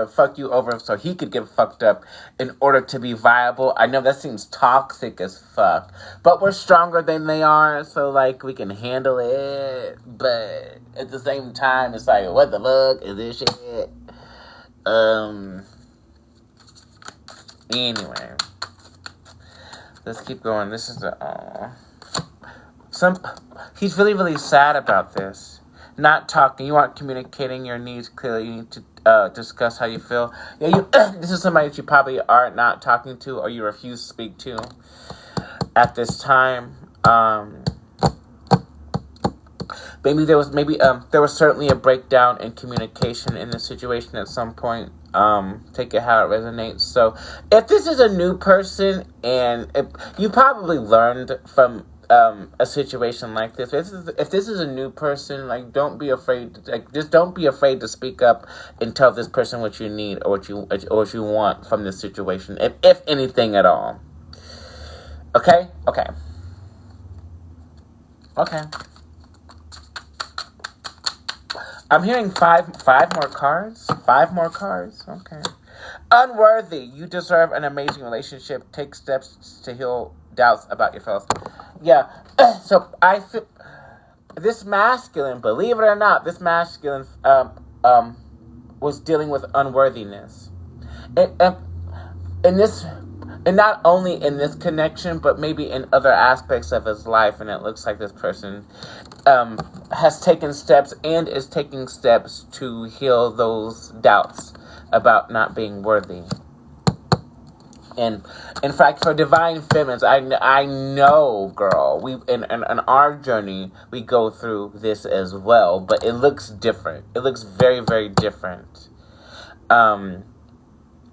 fuck you over so he could get fucked up in order to be viable. I know that seems toxic as fuck, but we're stronger than they are, so like we can handle it. But at the same time, it's like, what the fuck is this shit? Anyway, let's keep going. This is he's really, really sad about this. Not talking. You aren't communicating your needs clearly. You need to discuss how you feel. Yeah, this is somebody that you probably are not talking to, or you refuse to speak to at this time. There was certainly a breakdown in communication in this situation at some point. Take it how it resonates. So, if this is a new person and you probably learned from a situation like this. If this is a new person, like, don't be afraid. Just don't be afraid to speak up and tell this person what you need or what you want from this situation, if anything at all. Okay. I'm hearing five more cards. 5 more cards. Okay. Unworthy. You deserve an amazing relationship. Take steps to heal doubts about yourself. Yeah. So I feel this masculine, believe it or not, this masculine was dealing with unworthiness. And not only in this connection, but maybe in other aspects of his life. And it looks like this person has taken steps and is taking steps to heal those doubts about not being worthy. And in fact, for divine feminines, I know, girl, in our journey, we go through this as well, but it looks different. It looks very, very different.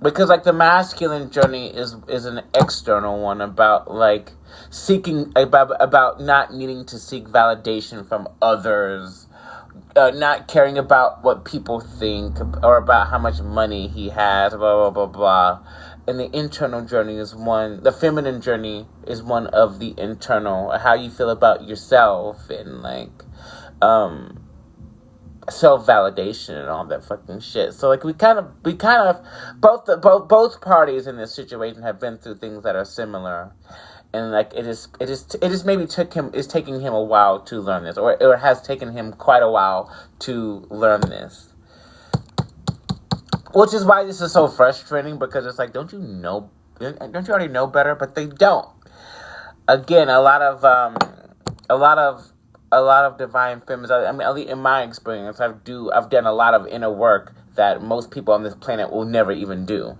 Because like the masculine journey is an external one about like seeking about not needing to seek validation from others, not caring about what people think or about how much money he has, blah blah blah blah. And the internal journey the feminine journey is one of the internal, how you feel about yourself and like self-validation and all that fucking shit. So like we kind of both parties in this situation have been through things that are similar, and like it is maybe it's taking him a while to learn this, or it has taken him quite a while to learn this, which is why this is so frustrating, because it's like, don't you already know better? But they don't. Again, a lot of a lot of divine feminines. I mean, at least in my experience, I've done a lot of inner work that most people on this planet will never even do.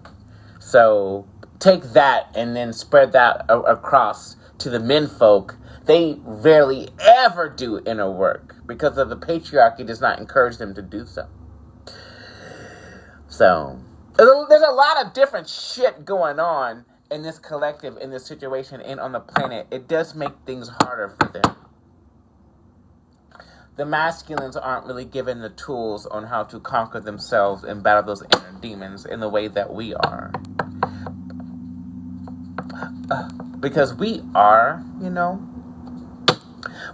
So take that and then spread that across to the men folk. They rarely ever do inner work because of the patriarchy does not encourage them to do so. So there's a lot of different shit going on in this collective, in this situation, and on the planet. It does make things harder for them. The masculines aren't really given the tools on how to conquer themselves and battle those inner demons in the way that we are. Because we are,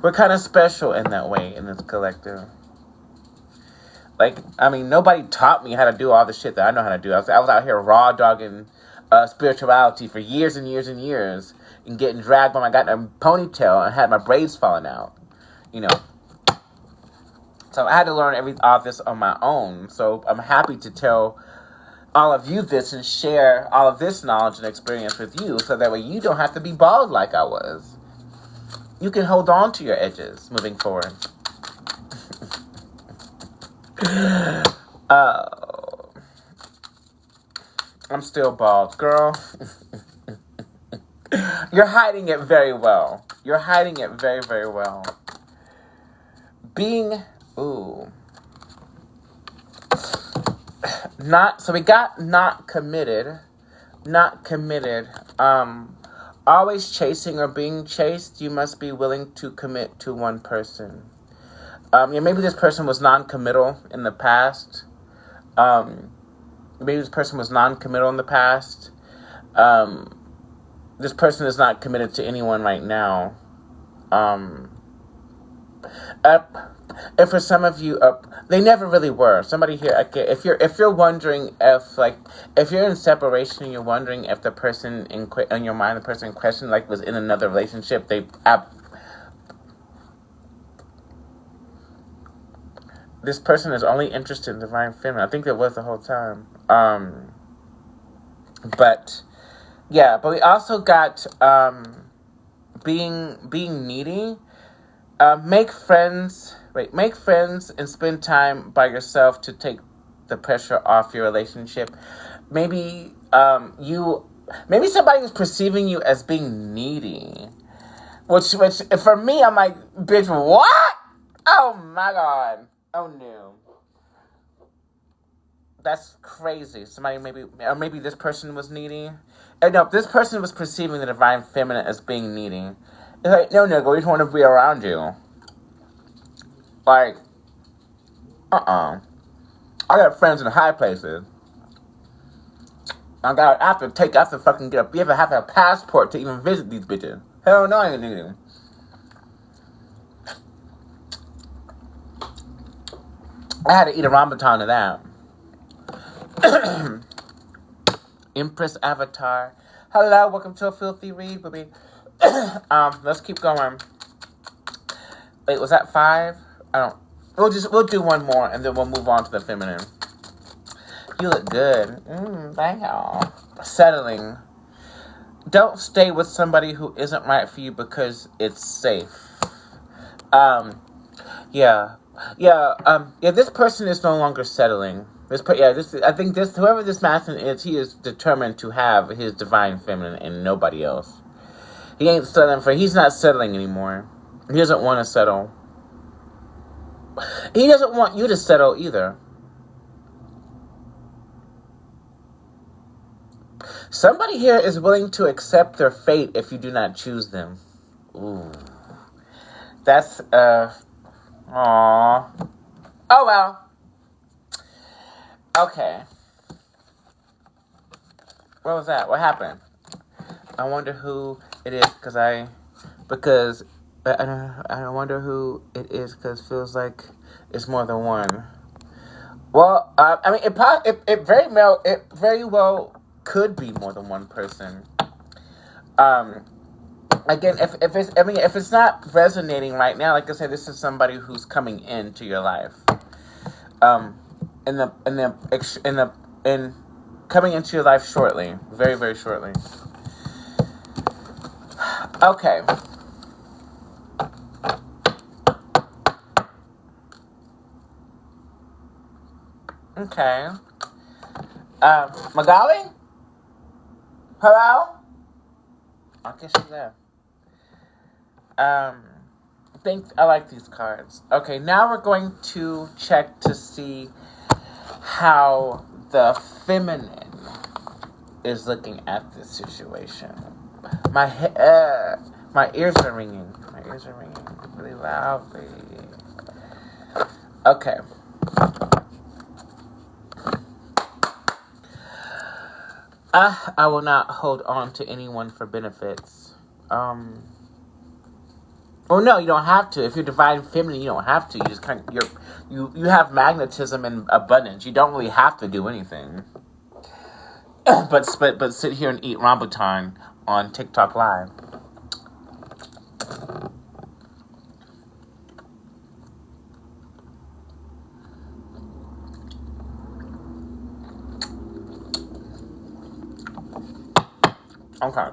we're kind of special in that way in this collective. Like, I mean, nobody taught me how to do all the shit that I know how to do. I was out here raw dogging spirituality for years and years and years and getting dragged by my goddamn ponytail and had my braids falling out, So I had to learn all this on my own. So I'm happy to tell all of you this and share all of this knowledge and experience with you so that way you don't have to be bald like I was. You can hold on to your edges moving forward. I'm still bald, girl. You're hiding it very well. You're hiding it very, very well. So we got not committed. Always chasing or being chased, you must be willing to commit to one person. Maybe this person was non-committal in the past. This person is not committed to anyone right now. And for some of you, they never really were. Somebody here, if you're wondering if you're in separation, you're wondering if the person in your mind, the person in question, was in another relationship. This person is only interested in divine feminine. I think it was the whole time. But we also got being needy. Make friends and spend time by yourself to take the pressure off your relationship. Maybe somebody was perceiving you as being needy, which for me, I'm like, bitch, what? Oh my God. Oh no. That's crazy. Maybe this person was needy. No, this person was perceiving the divine feminine as being needy. It's like, no, nigga, we just want to be around you. Like, I got friends in high places. I have to fucking get up. You ever have a passport to even visit these bitches? Hell no, I ain't need them. I had to eat a rambutan to that. Empress Avatar. Hello, welcome to a filthy read, baby. Let's keep going. Wait, was that 5? We'll do one more and then we'll move on to the feminine. You look good. Thank y'all. Settling. Don't stay with somebody who isn't right for you because it's safe. This person is no longer settling. I think whoever this masculine is, he is determined to have his divine feminine and nobody else. He's not settling anymore. He doesn't want to settle. He doesn't want you to settle either. Somebody here is willing to accept their fate if you do not choose them. Ooh. That's, aww. Oh, well. Okay. What was that? What happened? I wonder who it is because I wonder who it is because it feels like it's more than one. Well, it very well could be more than one person. Again, if it's not resonating right now, like I said, this is somebody who's coming into your life. In coming into your life shortly, very, very shortly. Okay. Okay. Magali? Hello? I guess she's there. I like these cards. Okay, now we're going to check to see how the feminine is looking at this situation. My ears are ringing. My ears are ringing really loudly. Okay. I will not hold on to anyone for benefits. Oh no, you don't have to. If you're divine feminine, you don't have to. You just you have magnetism and abundance. You don't really have to do anything. but sit here and eat rambutan on TikTok Live. Okay.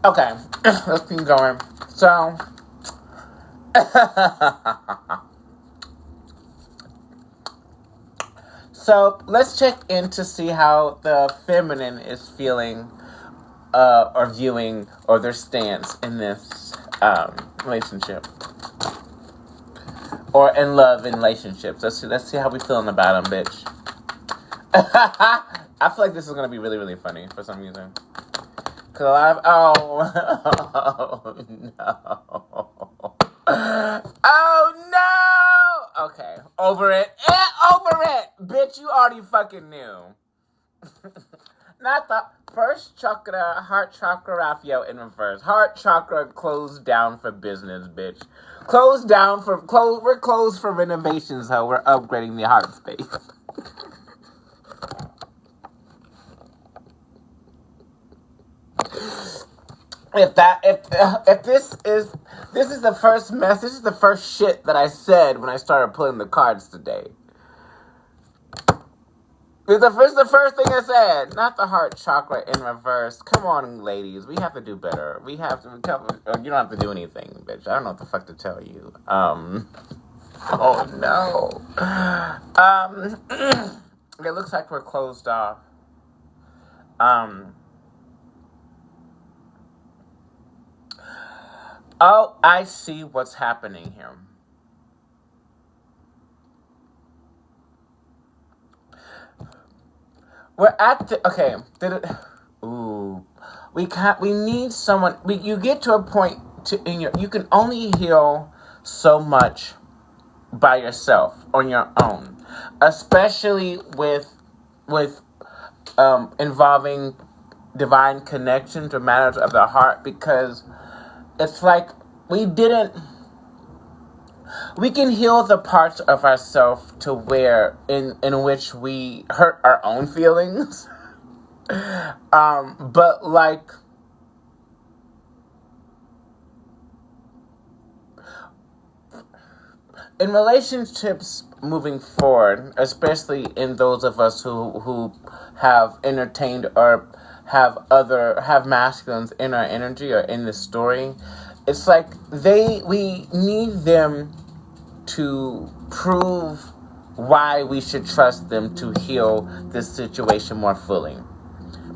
Okay, let's keep going. So, so let's check in to see how the feminine is feeling, or viewing, or their stance in this relationship, or in love in relationships. Let's see how we feeling about them, bitch. I feel like this is gonna be really, really funny for some reason. Cause a lot of oh no. Okay, over it, bitch. You already fucking knew. Not the first chakra, heart chakra, Raphael in reverse. Heart chakra closed down for business, bitch. We're closed for renovations, ho. We're upgrading the heart space. If this is the first mess, this is the first shit that I said when I started pulling the cards today. It's the first thing I said, not the heart chakra in reverse. Come on, ladies, we have to do better. We have to. You don't have to do anything, bitch. I don't know what the fuck to tell you. Oh no. It looks like we're closed off. Oh, I see what's happening here. We're at the okay. We need someone. You get to a point you can only heal so much by yourself on your own, especially with involving divine connections or matters of the heart, because it's like we can heal the parts of ourselves to where in which we hurt our own feelings. But like in relationships moving forward, especially in those of us who have entertained or have masculines in our energy or in the story, it's like we need them to prove why we should trust them to heal this situation more fully,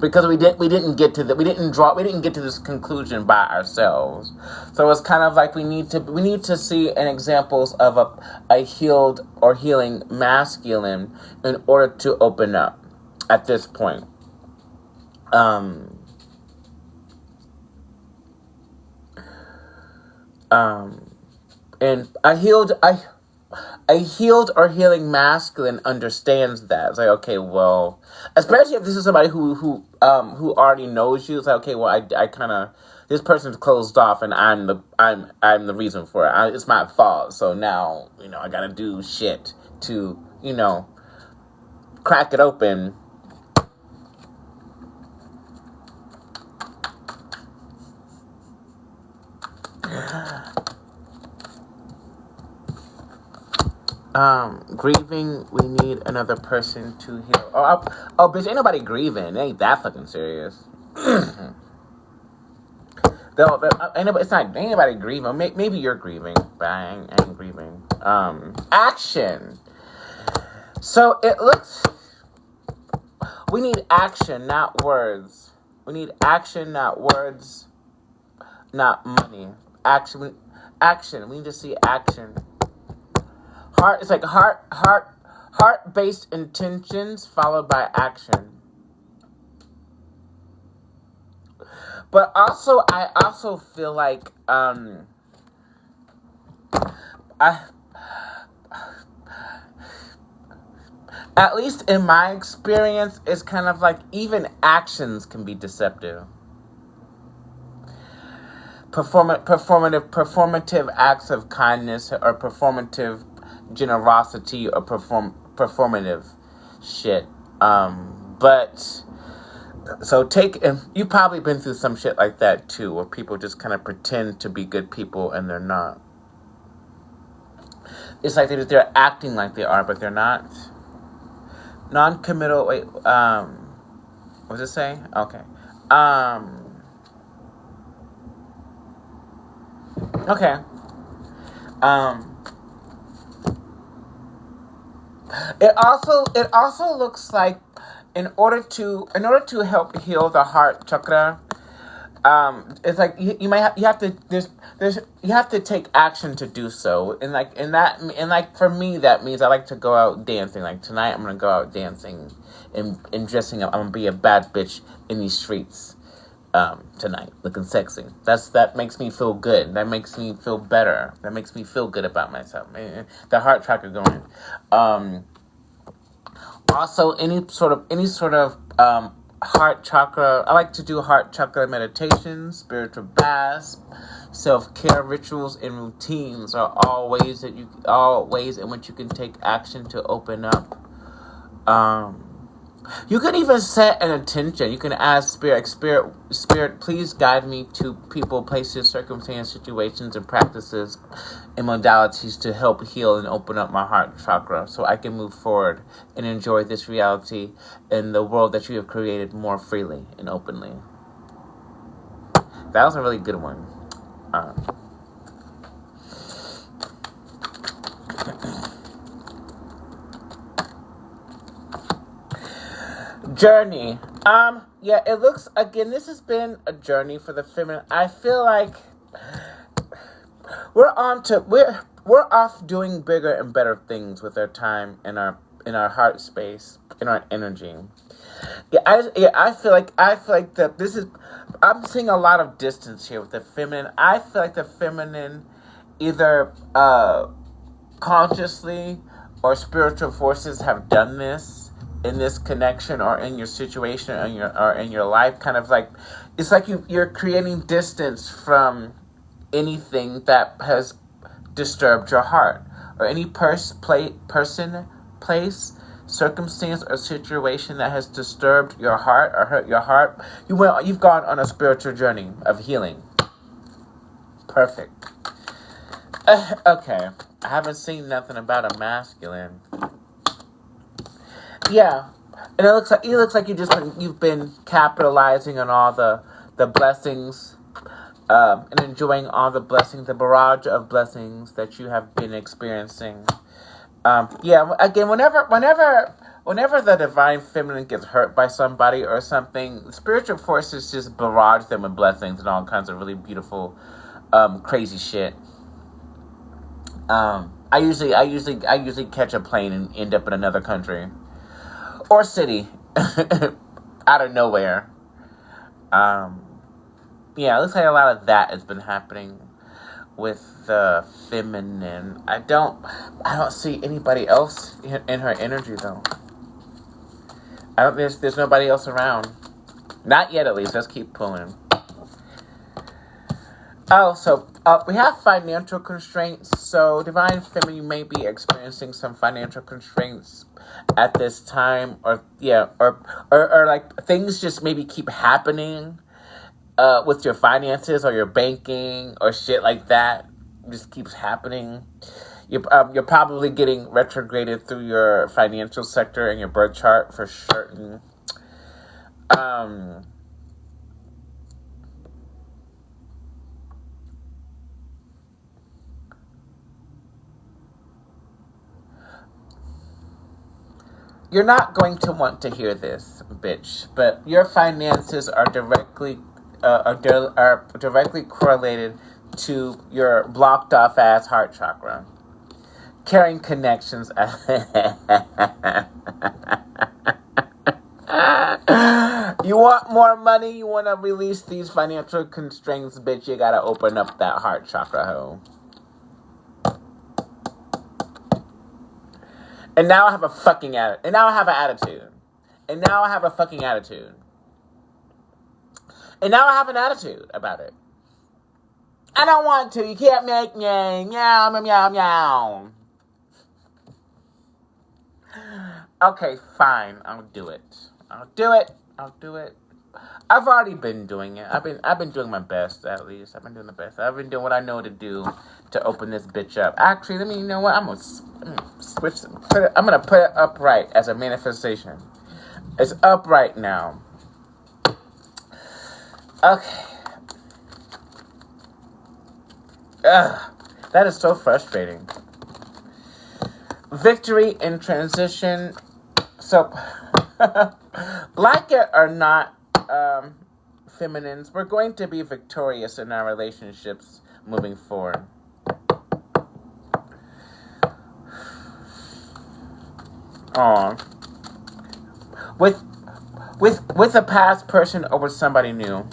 because we didn't get to this conclusion by ourselves. So it's kind of like we need to see an examples of a healed or healing masculine in order to open up at this point. And a healed or healing masculine understands that. It's like, okay, well, especially if this is somebody who already knows you. It's like, okay, well, I kind of, this person's closed off, and I'm the reason for it. It's my fault. So now, I gotta do shit to, crack it open. Grieving, we need another person to heal. Oh, bitch, ain't nobody grieving. It ain't that fucking serious. It's not anybody grieving. Maybe you're grieving, but I ain't grieving. Action. So it looks. We need action, not words. We need action, not words, not money. Action. Action. We need to see action. Heart. It's like heart-based intentions followed by action. But also, I also feel like I at least in my experience, it's kind of like even actions can be deceptive. Performative acts of kindness or performative generosity or performative shit. But so you've probably been through some shit like that too, where people just kind of pretend to be good people and they're not. It's like they're acting like they are, but they're not. Non-committal. Wait. What does it say? Okay. Okay. It also looks like in order to help heal the heart chakra, it's like you have to take action to do so, and for me that means I like to go out dancing. Like tonight I'm gonna go out dancing and dressing up. I'm gonna be a bad bitch in these streets tonight, looking sexy. That makes me feel good. That makes me feel better. That makes me feel good about myself. The heart chakra going. Also, any sort of heart chakra. I like to do heart chakra meditations, spiritual baths, self-care rituals, and routines are all ways in which you can take action to open up. You can even set an intention. You can ask Spirit, please guide me to people, places, circumstances, situations, and practices and modalities to help heal and open up my heart chakra so I can move forward and enjoy this reality and the world that you have created more freely and openly. That was a really good one. Journey. Yeah, it looks, again, this has been a journey for the feminine. I feel like we're off doing bigger and better things with our time in our heart space, in our energy. I feel like that this is, I'm seeing a lot of distance here with the feminine. I feel like the feminine either consciously or spiritual forces have done this in this connection or in your situation or in your life. Kind of like, it's like you're creating distance from anything that has disturbed your heart, or any person, place, circumstance, or situation that has disturbed your heart or hurt your heart. You've gone on a spiritual journey of healing. Perfect. Okay, I haven't seen nothing about a masculine. Yeah, and it looks like you've been capitalizing on all the blessings, and enjoying all the blessings, the barrage of blessings that you have been experiencing. Yeah, again, whenever the divine feminine gets hurt by somebody or something, spiritual forces just barrage them with blessings and all kinds of really beautiful, crazy shit. I usually catch a plane and end up in another country or city out of nowhere. Yeah, it looks like a lot of that has been happening with the feminine. I don't see anybody else in her energy though. There's nobody else around. Not yet, at least. Let's keep pulling. Oh, so we have financial constraints. So divine feminine, you may be experiencing some financial constraints at this time, or like things just maybe keep happening with your finances or your banking or shit like that. Just keeps happening. You're probably getting retrograded through your financial sector in your birth chart for certain. you're not going to want to hear this, bitch, but your finances are directly correlated to your blocked off ass heart chakra. Carrying connections. You want more money? You want to release these financial constraints, bitch? You gotta open up that heart chakra hole. And now I have a fucking attitude. And now I have an attitude. And now I have a fucking attitude. And now I have an attitude about it. I don't want to. You can't make me. Meow, meow, meow. Okay, fine. I'll do it. I'll do it. I've already been doing it. I've been doing my best, at least. I've been doing the best. I've been doing what I know to do to open this bitch up. Actually, you know what? I'm gonna switch. I'm gonna put it upright as a manifestation. It's upright now. Okay. That is so frustrating. Victory in transition. So, like it or not, feminines, we're going to be victorious in our relationships moving forward. Aw. With a past person over somebody new,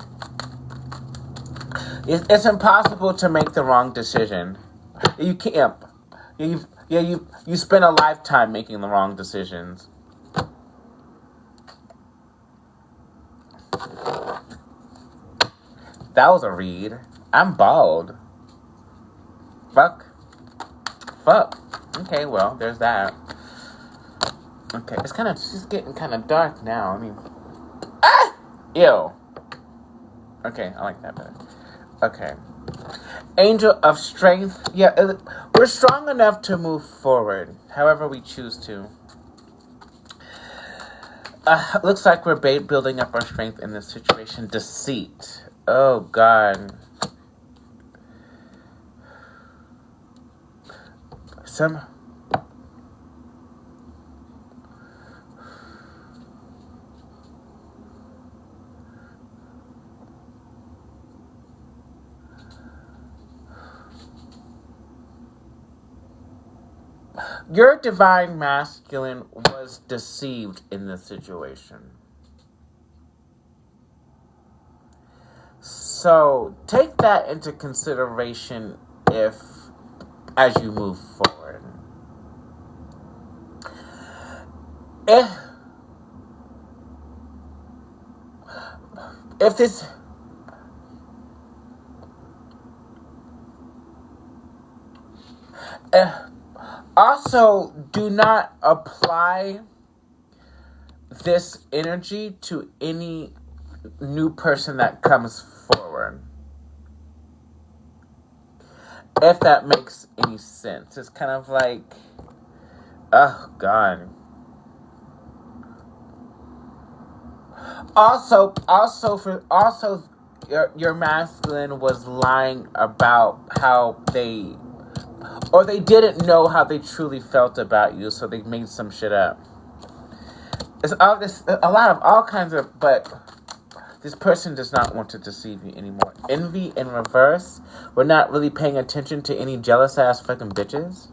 it's impossible to make the wrong decision. You can't. You spend a lifetime making the wrong decisions. That was a read. I'm bald. Fuck. Okay, well, there's that. Okay, it's just getting kind of dark now. Ew. Okay, I like that better. Okay. Angel of Strength. Yeah, we're strong enough to move forward, however we choose to. Looks like we're building up our strength in this situation. Deceit. Oh, God. Your divine masculine was deceived in this situation. So take that into consideration as you move forward. If this also, do not apply this energy to any new person that comes forward. If that makes any sense. It's kind of like, oh, God. Also, your masculine was lying about how they didn't know how they truly felt about you, so they made some shit up. It's a lot of all kinds of, but this person does not want to deceive you anymore. Envy in reverse. We're not really paying attention to any jealous ass fucking bitches.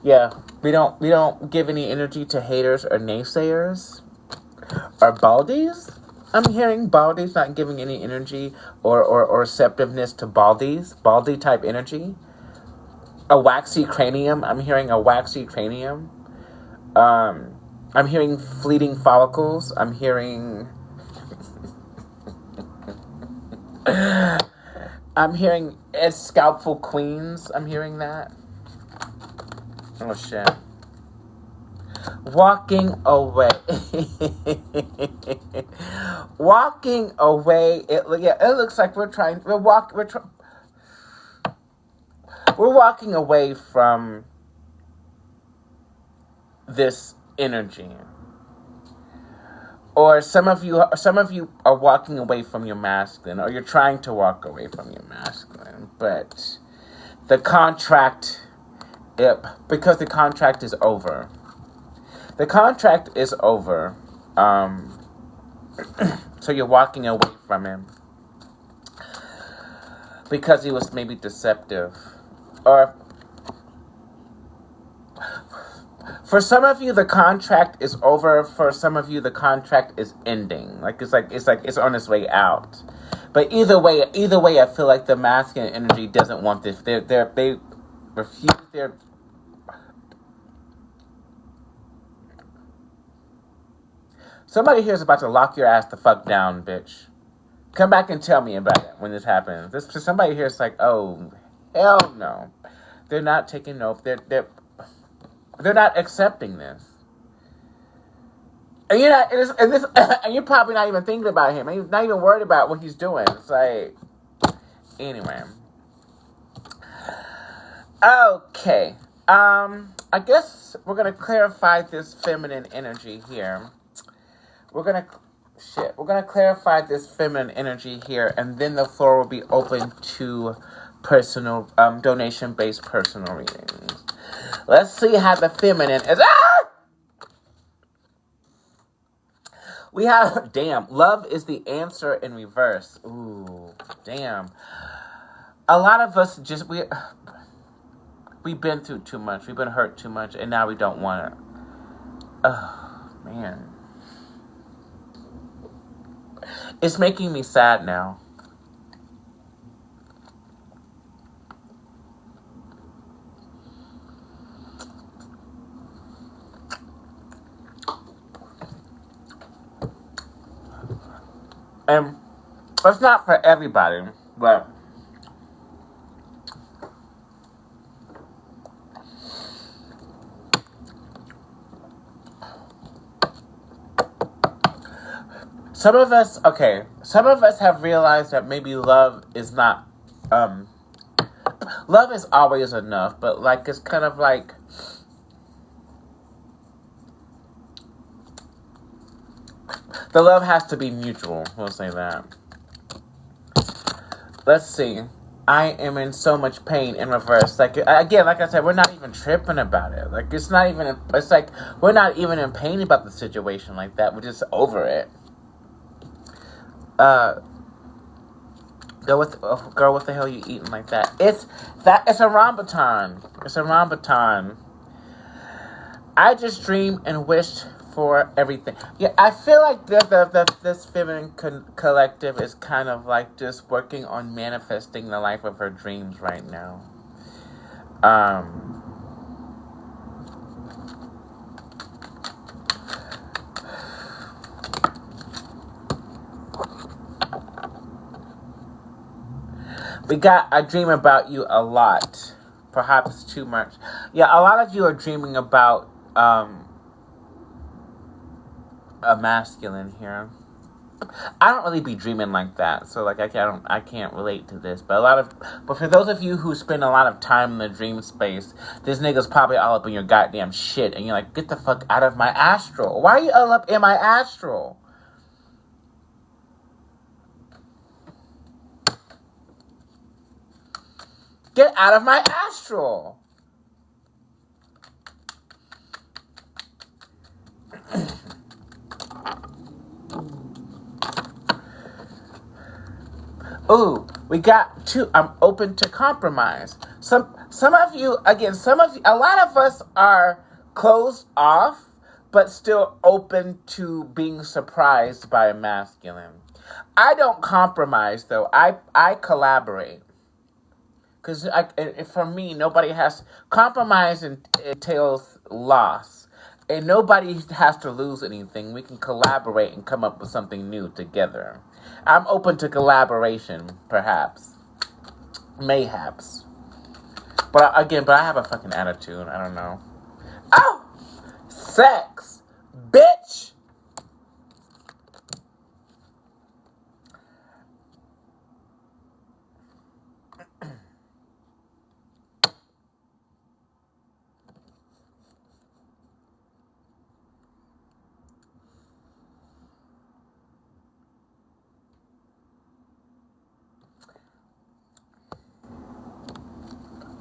Yeah, we don't give any energy to haters or naysayers or baldies. I'm hearing baldies not giving any energy or receptiveness to baldy type energy. A waxy cranium. I'm hearing a waxy cranium. I'm hearing fleeting follicles. I'm hearing scalpful queens. I'm hearing that. Oh shit. Walking away. Walking away. It looks like we're walking away from this energy. Or some of you are walking away from your masculine, or you're trying to walk away from your masculine, but because the contract is over. The contract is over. So you're walking away from him because he was maybe deceptive. Or for some of you the contract is over, for some of you the contract is ending. It's on its way out. But either way I feel like the masculine energy doesn't want this. They refuse their Somebody here is about to lock your ass the fuck down, bitch. Come back and tell me about it when this happens. Somebody here is like, oh, hell no. They're not taking note. They're not accepting this. And you're not, and you're probably not even thinking about him. You're not even worried about what he's doing. It's like, anyway. Okay. I guess we're gonna clarify this feminine energy here. We're gonna clarify this feminine energy here, and then the floor will be open to personal, donation-based personal readings. Let's see how the feminine is. We have, damn, love is the answer in reverse. Ooh, damn. A lot of us we've been through too much. We've been hurt too much, and now we don't want it. Oh, man. It's making me sad now. And it's not for everybody, but some of us have realized that maybe love is not, love is always enough, but like, it's kind of like, the love has to be mutual, we'll say that. Let's see. I am in so much pain in reverse. Like, again, like I said, we're not even tripping about it. Like, it's like, we're not even in pain about the situation like that. We're just over it. Girl, what the hell are you eating like that? It's a rambutan. It's a rambutan. I just dreamed and wished for everything. Yeah, I feel like this feminine collective is kind of like just working on manifesting the life of her dreams right now. We got I dream about you a lot. Perhaps too much. Yeah, a lot of you are dreaming about a masculine here. I don't really be dreaming like that, so like I can't relate to this. But for those of you who spend a lot of time in the dream space, this nigga's probably all up in your goddamn shit, and you're like, get the fuck out of my astral. Why are you all up in my astral? Get out of my astral. Ooh, we got two. I'm open to compromise. Some of you, a lot of us are closed off, but still open to being surprised by a masculine. I don't compromise, though. I collaborate. Because for me, nobody has... Compromise entails loss. And nobody has to lose anything. We can collaborate and come up with something new together. I'm open to collaboration, perhaps. Mayhaps. But I have a fucking attitude. I don't know. Oh! Sex! Bitch!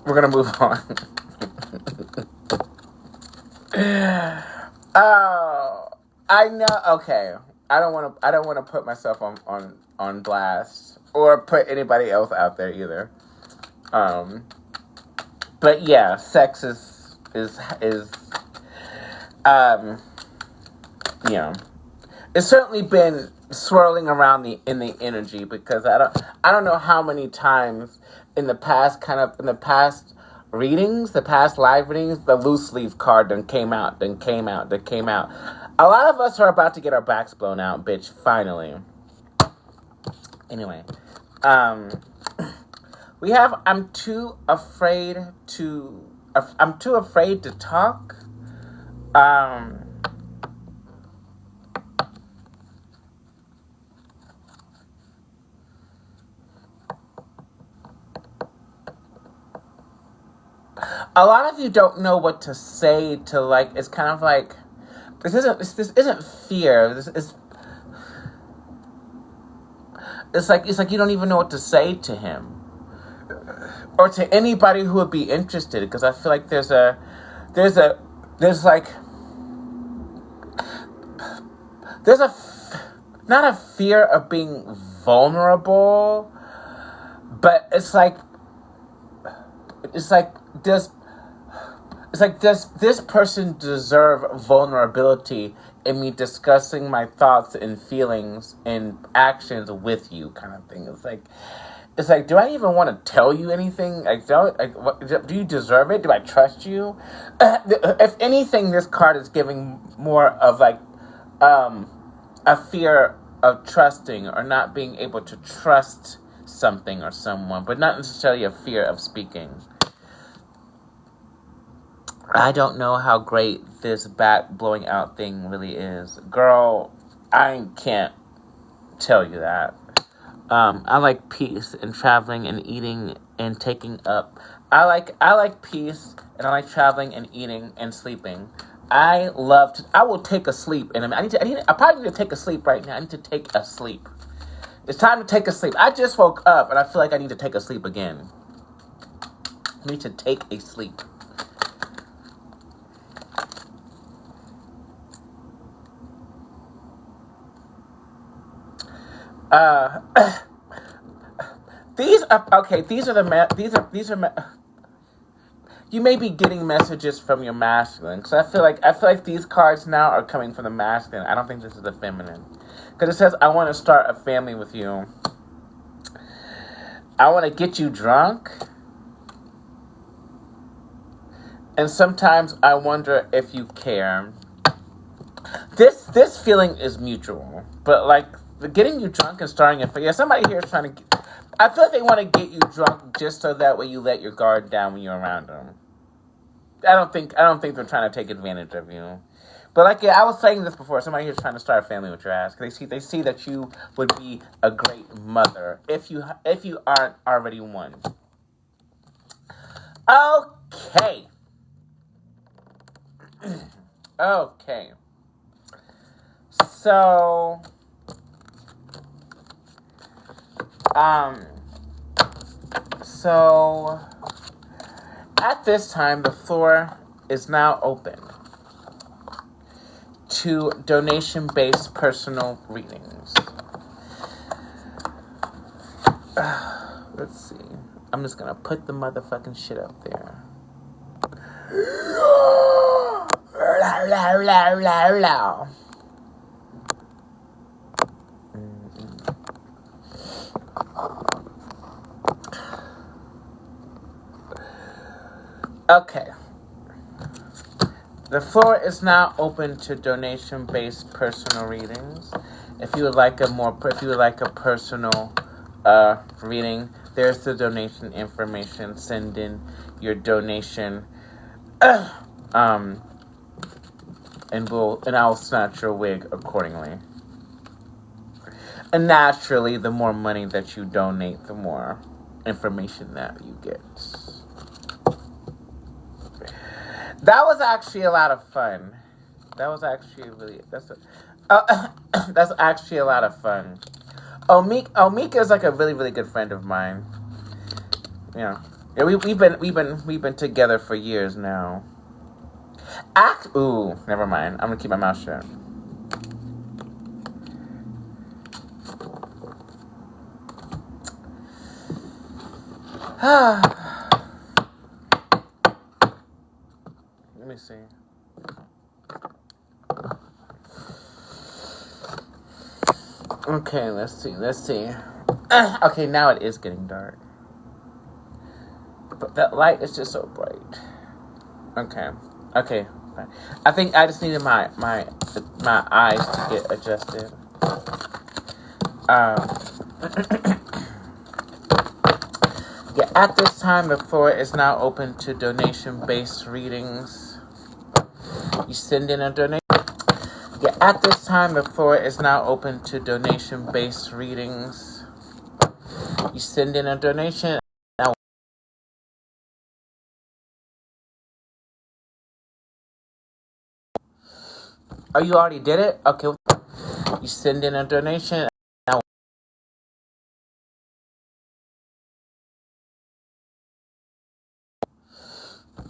We're gonna move on. Oh, I know. Okay, I don't want to. I don't want to put myself on blast or put anybody else out there either. Um, but yeah, sex is um, you know, it's certainly been swirling around in the energy because I don't know how many times in the past readings, the past live readings, the loose leaf card then came out. A lot of us are about to get our backs blown out, bitch, finally. Anyway, we have I'm too afraid to talk. A lot of you don't know what to say to, like, it's kind of like this isn't fear. This is it's like you don't even know what to say to him or to anybody who would be interested, because I feel like there's not a fear of being vulnerable, but it's like does this person deserve vulnerability in me discussing my thoughts and feelings and actions with you, kind of thing. It's like, do I even want to tell you anything? Do you deserve it? Do I trust you? If anything, this card is giving more of like a fear of trusting or not being able to trust something or someone, but not necessarily a fear of speaking. I don't know how great this back blowing out thing really is. Girl, I can't tell you that. I like peace and traveling and eating and taking up. I like peace and I like traveling and eating and sleeping. I will take a sleep and I probably need to take a sleep right now. I need to take a sleep. It's time to take a sleep. I just woke up and I feel like I need to take a sleep again. I need to take a sleep. These are you may be getting messages from your masculine, because I feel like these cards now are coming from the masculine. I don't think this is the feminine, because it says, I want to start a family with you. I want to get you drunk, and sometimes I wonder if you care. This feeling is mutual, but like getting you drunk and starting a family. Yeah, somebody here is trying to. I feel like they want to get you drunk just so that way you let your guard down when you're around them. I don't think they're trying to take advantage of you. But like, yeah, I was saying this before. Somebody here's trying to start a family with your ass, because they see that you would be a great mother if you aren't already one. Okay. Okay. So, so at this time, the floor is now open to donation-based personal readings. Let's see. I'm just gonna put the motherfucking shit up there. Okay. The floor is now open to donation-based personal readings. If you would like a personal reading, there's the donation information. Send in your donation, and I'll snatch your wig accordingly. And naturally, the more money that you donate, the more information that you get. That was actually a lot of fun. That's actually a lot of fun. Omika is like a really, really good friend of mine. Yeah, we've been together for years now. Ooh, never mind. I'm gonna keep my mouth shut. Let me see. Okay, let's see. Okay, now it is getting dark. But that light is just so bright. Okay. Fine. I think I just needed my eyes to get adjusted. Yeah, at this time, the floor is now open to donation-based readings. You send in a donation. Yeah, at this time, the floor is now open to donation-based readings. You send in a donation. Oh, you already did it? Okay. You send in a donation.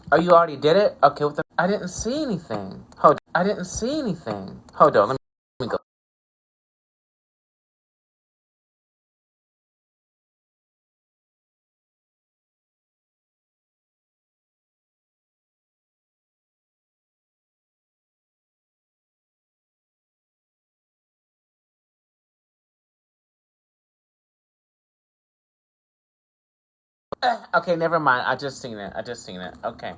Oh, you already did it? Okay. I didn't see anything. Hold on. Let me go. Okay, never mind. I just seen it. Okay.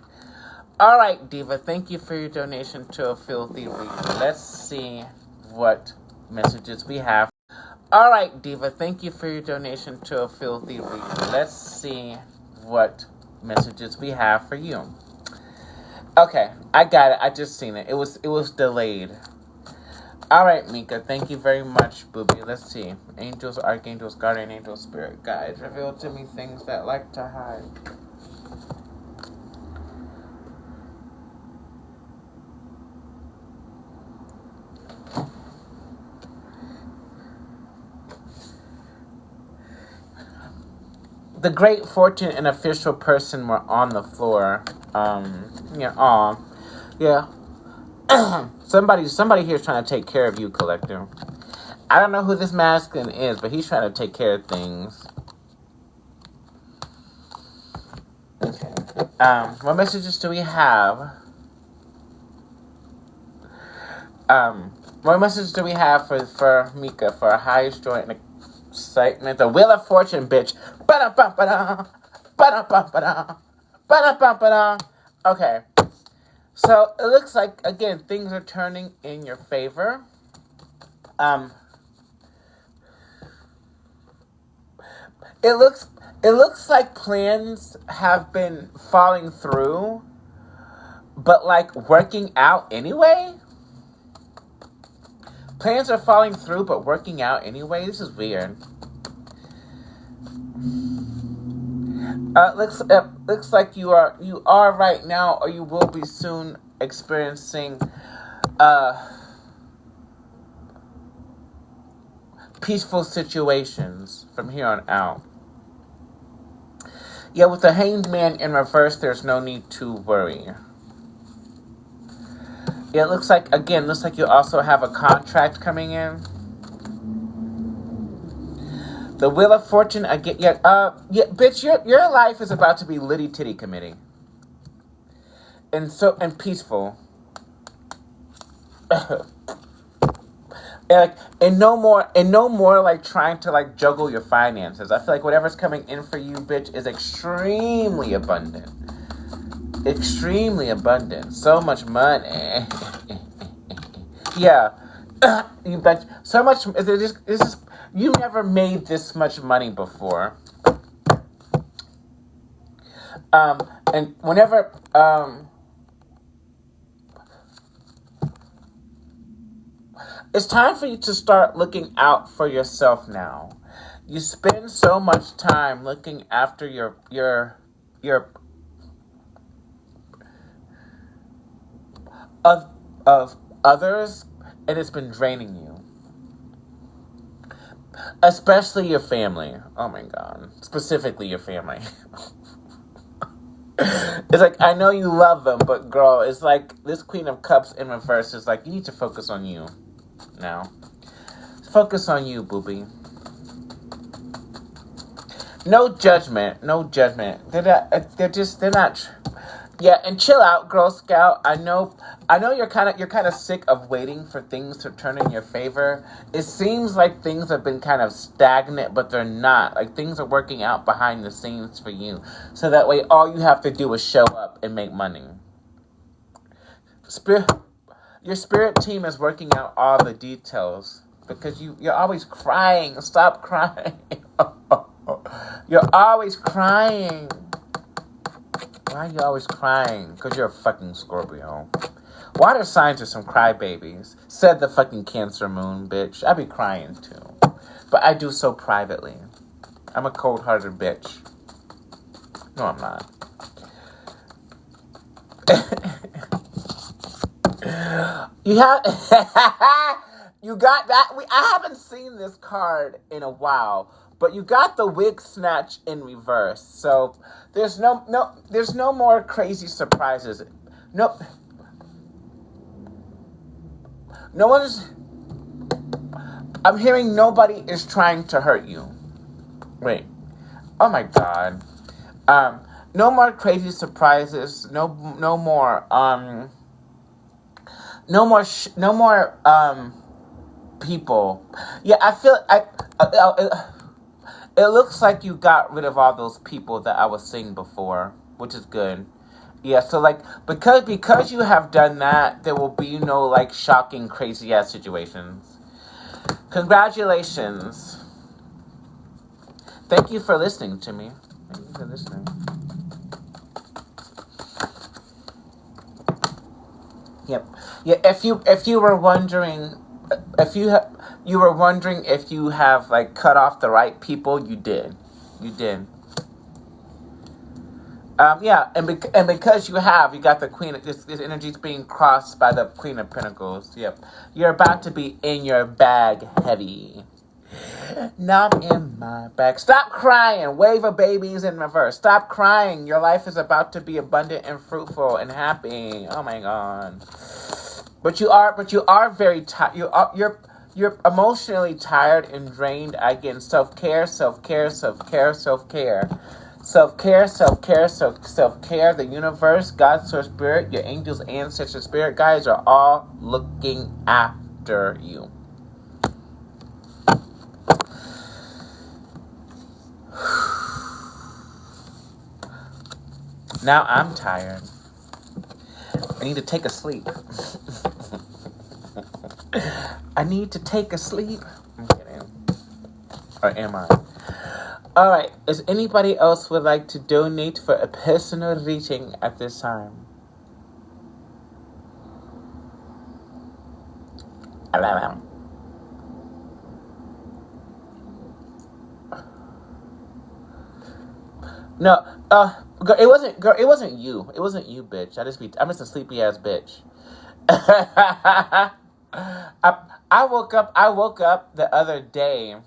All right, Diva. Thank you for your donation to a filthy reading. Let's see what messages we have. All right, Diva. Thank you for your donation to a filthy reading. Let's see what messages we have for you. Okay, I got it. I just seen it. It was delayed. All right, Mika. Thank you very much, Booby. Let's see. Angels, archangels, guardian angels, spirit guides, reveal to me things that like to hide. The great fortune and official person were on the floor. Yeah. Somebody here is trying to take care of you, Collector. I don't know who this masculine is, but he's trying to take care of things. Okay. What messages do we have? What messages do we have for Mika for our highest joy and excitement? The Wheel of Fortune, bitch. Ba-da-ba-ba-da. Ba-da-ba-ba-da. Ba-da-ba-ba-da. Okay. So it looks like, again, things are turning in your favor. It looks like plans have been falling through, but like working out anyway. Plans are falling through, but working out anyway. This is weird. Looks like you are right now, or you will be soon experiencing peaceful situations from here on out. Yeah, with the Hanged Man in reverse, there's no need to worry. Yeah, it looks like you also have a contract coming in. The Wheel of Fortune again. Bitch, your life is about to be litty titty committee, and peaceful. And no more like trying to like juggle your finances. I feel like whatever's coming in for you, bitch, is extremely abundant. Extremely abundant. So much money. Yeah. You bet. So much. This is. You never made this much money before. And whenever. It's time for you to start looking out for yourself now. You spend so much time looking after your of others, and it's been draining you. Especially your family. Oh my God. Specifically your family. It's like, I know you love them, but girl, it's like this Queen of Cups in reverse is like, you need to focus on you now. Focus on you, booby. No judgment. No judgment. They're not. Yeah, and chill out, Girl Scout. I know you're kind of sick of waiting for things to turn in your favor. It seems like things have been kind of stagnant, but they're not. Like, things are working out behind the scenes for you. So that way, all you have to do is show up and make money. Your spirit team is working out all the details because you're always crying. Stop crying. You're always crying. Why are you always crying? Because you're a fucking Scorpio. Water signs are some crybabies. Said the fucking Cancer moon, bitch. I be crying too. But I do so privately. I'm a cold-hearted bitch. No, I'm not. You got that? I haven't seen this card in a while. But you got the wig snatch in reverse, so there's no more crazy surprises. No one's. I'm hearing nobody is trying to hurt you. Wait, oh my god. No more crazy surprises. No more. No more. People. Yeah, I feel. It looks like you got rid of all those people that I was seeing before, which is good. Yeah, so like because you have done that, there will be no like shocking, crazy ass situations. Congratulations. Thank you for listening to me. Thank you for listening. Yep. Yeah. If you were wondering, you were wondering if you have like cut off the right people, you did. You did. Yeah, and because you have, you got the Queen. This energy's being crossed by the Queen of Pentacles. Yep. You're about to be in your bag heavy. Now I'm in my bag. Stop crying. Wave of babies in reverse. Stop crying. Your life is about to be abundant and fruitful and happy. Oh my god. But you are very tired. You're emotionally tired and drained. Again, self-care. The universe, God, Source, Spirit, your angels, ancestors, spirit guides are all looking after you. Now I'm tired. I need to take a sleep. I need to take a sleep. I'm kidding. Or am I? Alright, is anybody else would like to donate for a personal reading at this time? No, girl, it wasn't you. It wasn't you, bitch. I'm just a sleepy ass bitch. I woke up the other day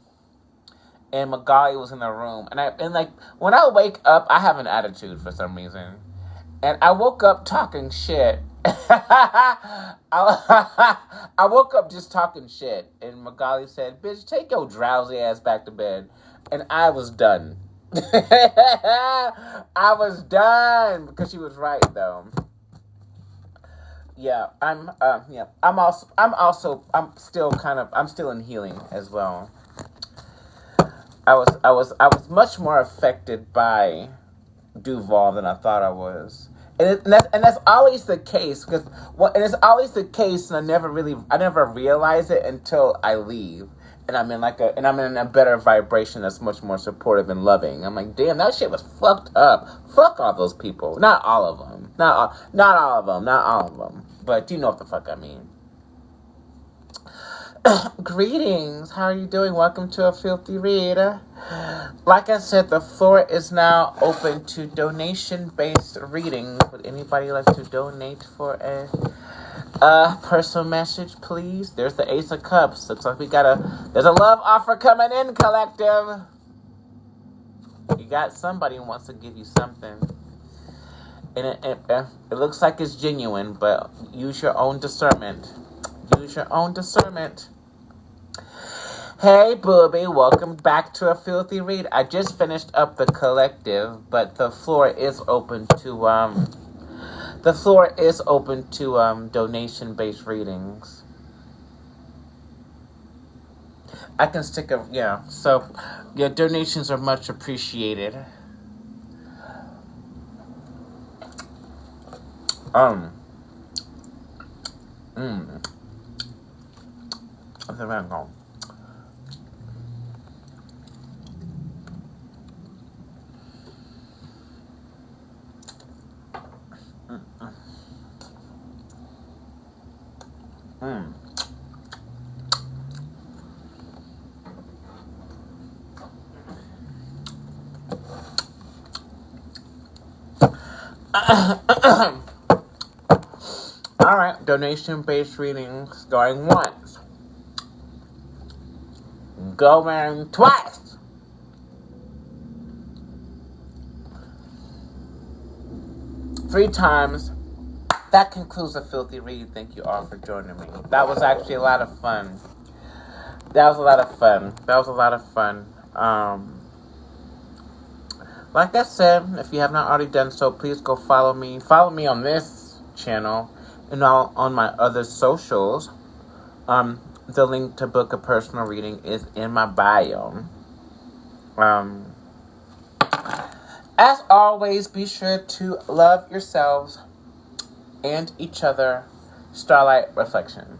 and Magali was in the room, and like when I wake up, I have an attitude for some reason, and I woke up talking shit. I woke up just talking shit, and Magali said, "Bitch, take your drowsy ass back to bed," and I was done. I was done because she was right though. Yeah, I'm still in healing as well. I was much more affected by Duval than I thought I was, and that's always the case and it's always the case, and I never realize it until I leave, and I'm in a better vibration that's much more supportive and loving. I'm like, damn, that shit was fucked up. Fuck all those people. Not all of them. Not all of them. But you know what the fuck I mean. Greetings. How are you doing? Welcome to a filthy read. Like I said, the floor is now open to donation-based reading. Would anybody like to donate for a personal message, please? There's the Ace of Cups. Looks like there's a love offer coming in, collective. You got somebody who wants to give you something. And it looks like it's genuine, but use your own discernment. Use your own discernment. Hey, booby, welcome back to A Filthy Read. I just finished up The Collective, but the floor is open to donation-based readings. I can stick a, yeah, so, yeah, donations are much appreciated. What's the go? Alright, donation-based readings going once. Going twice. Three times. That concludes A Filthy Read. Thank you all for joining me. That was actually a lot of fun. Like I said, if you have not already done so, please go follow me. Follow me on this channel and on my other socials. The link to book a personal reading is in my bio. As always, be sure to love yourselves and each other. Starlight Reflection.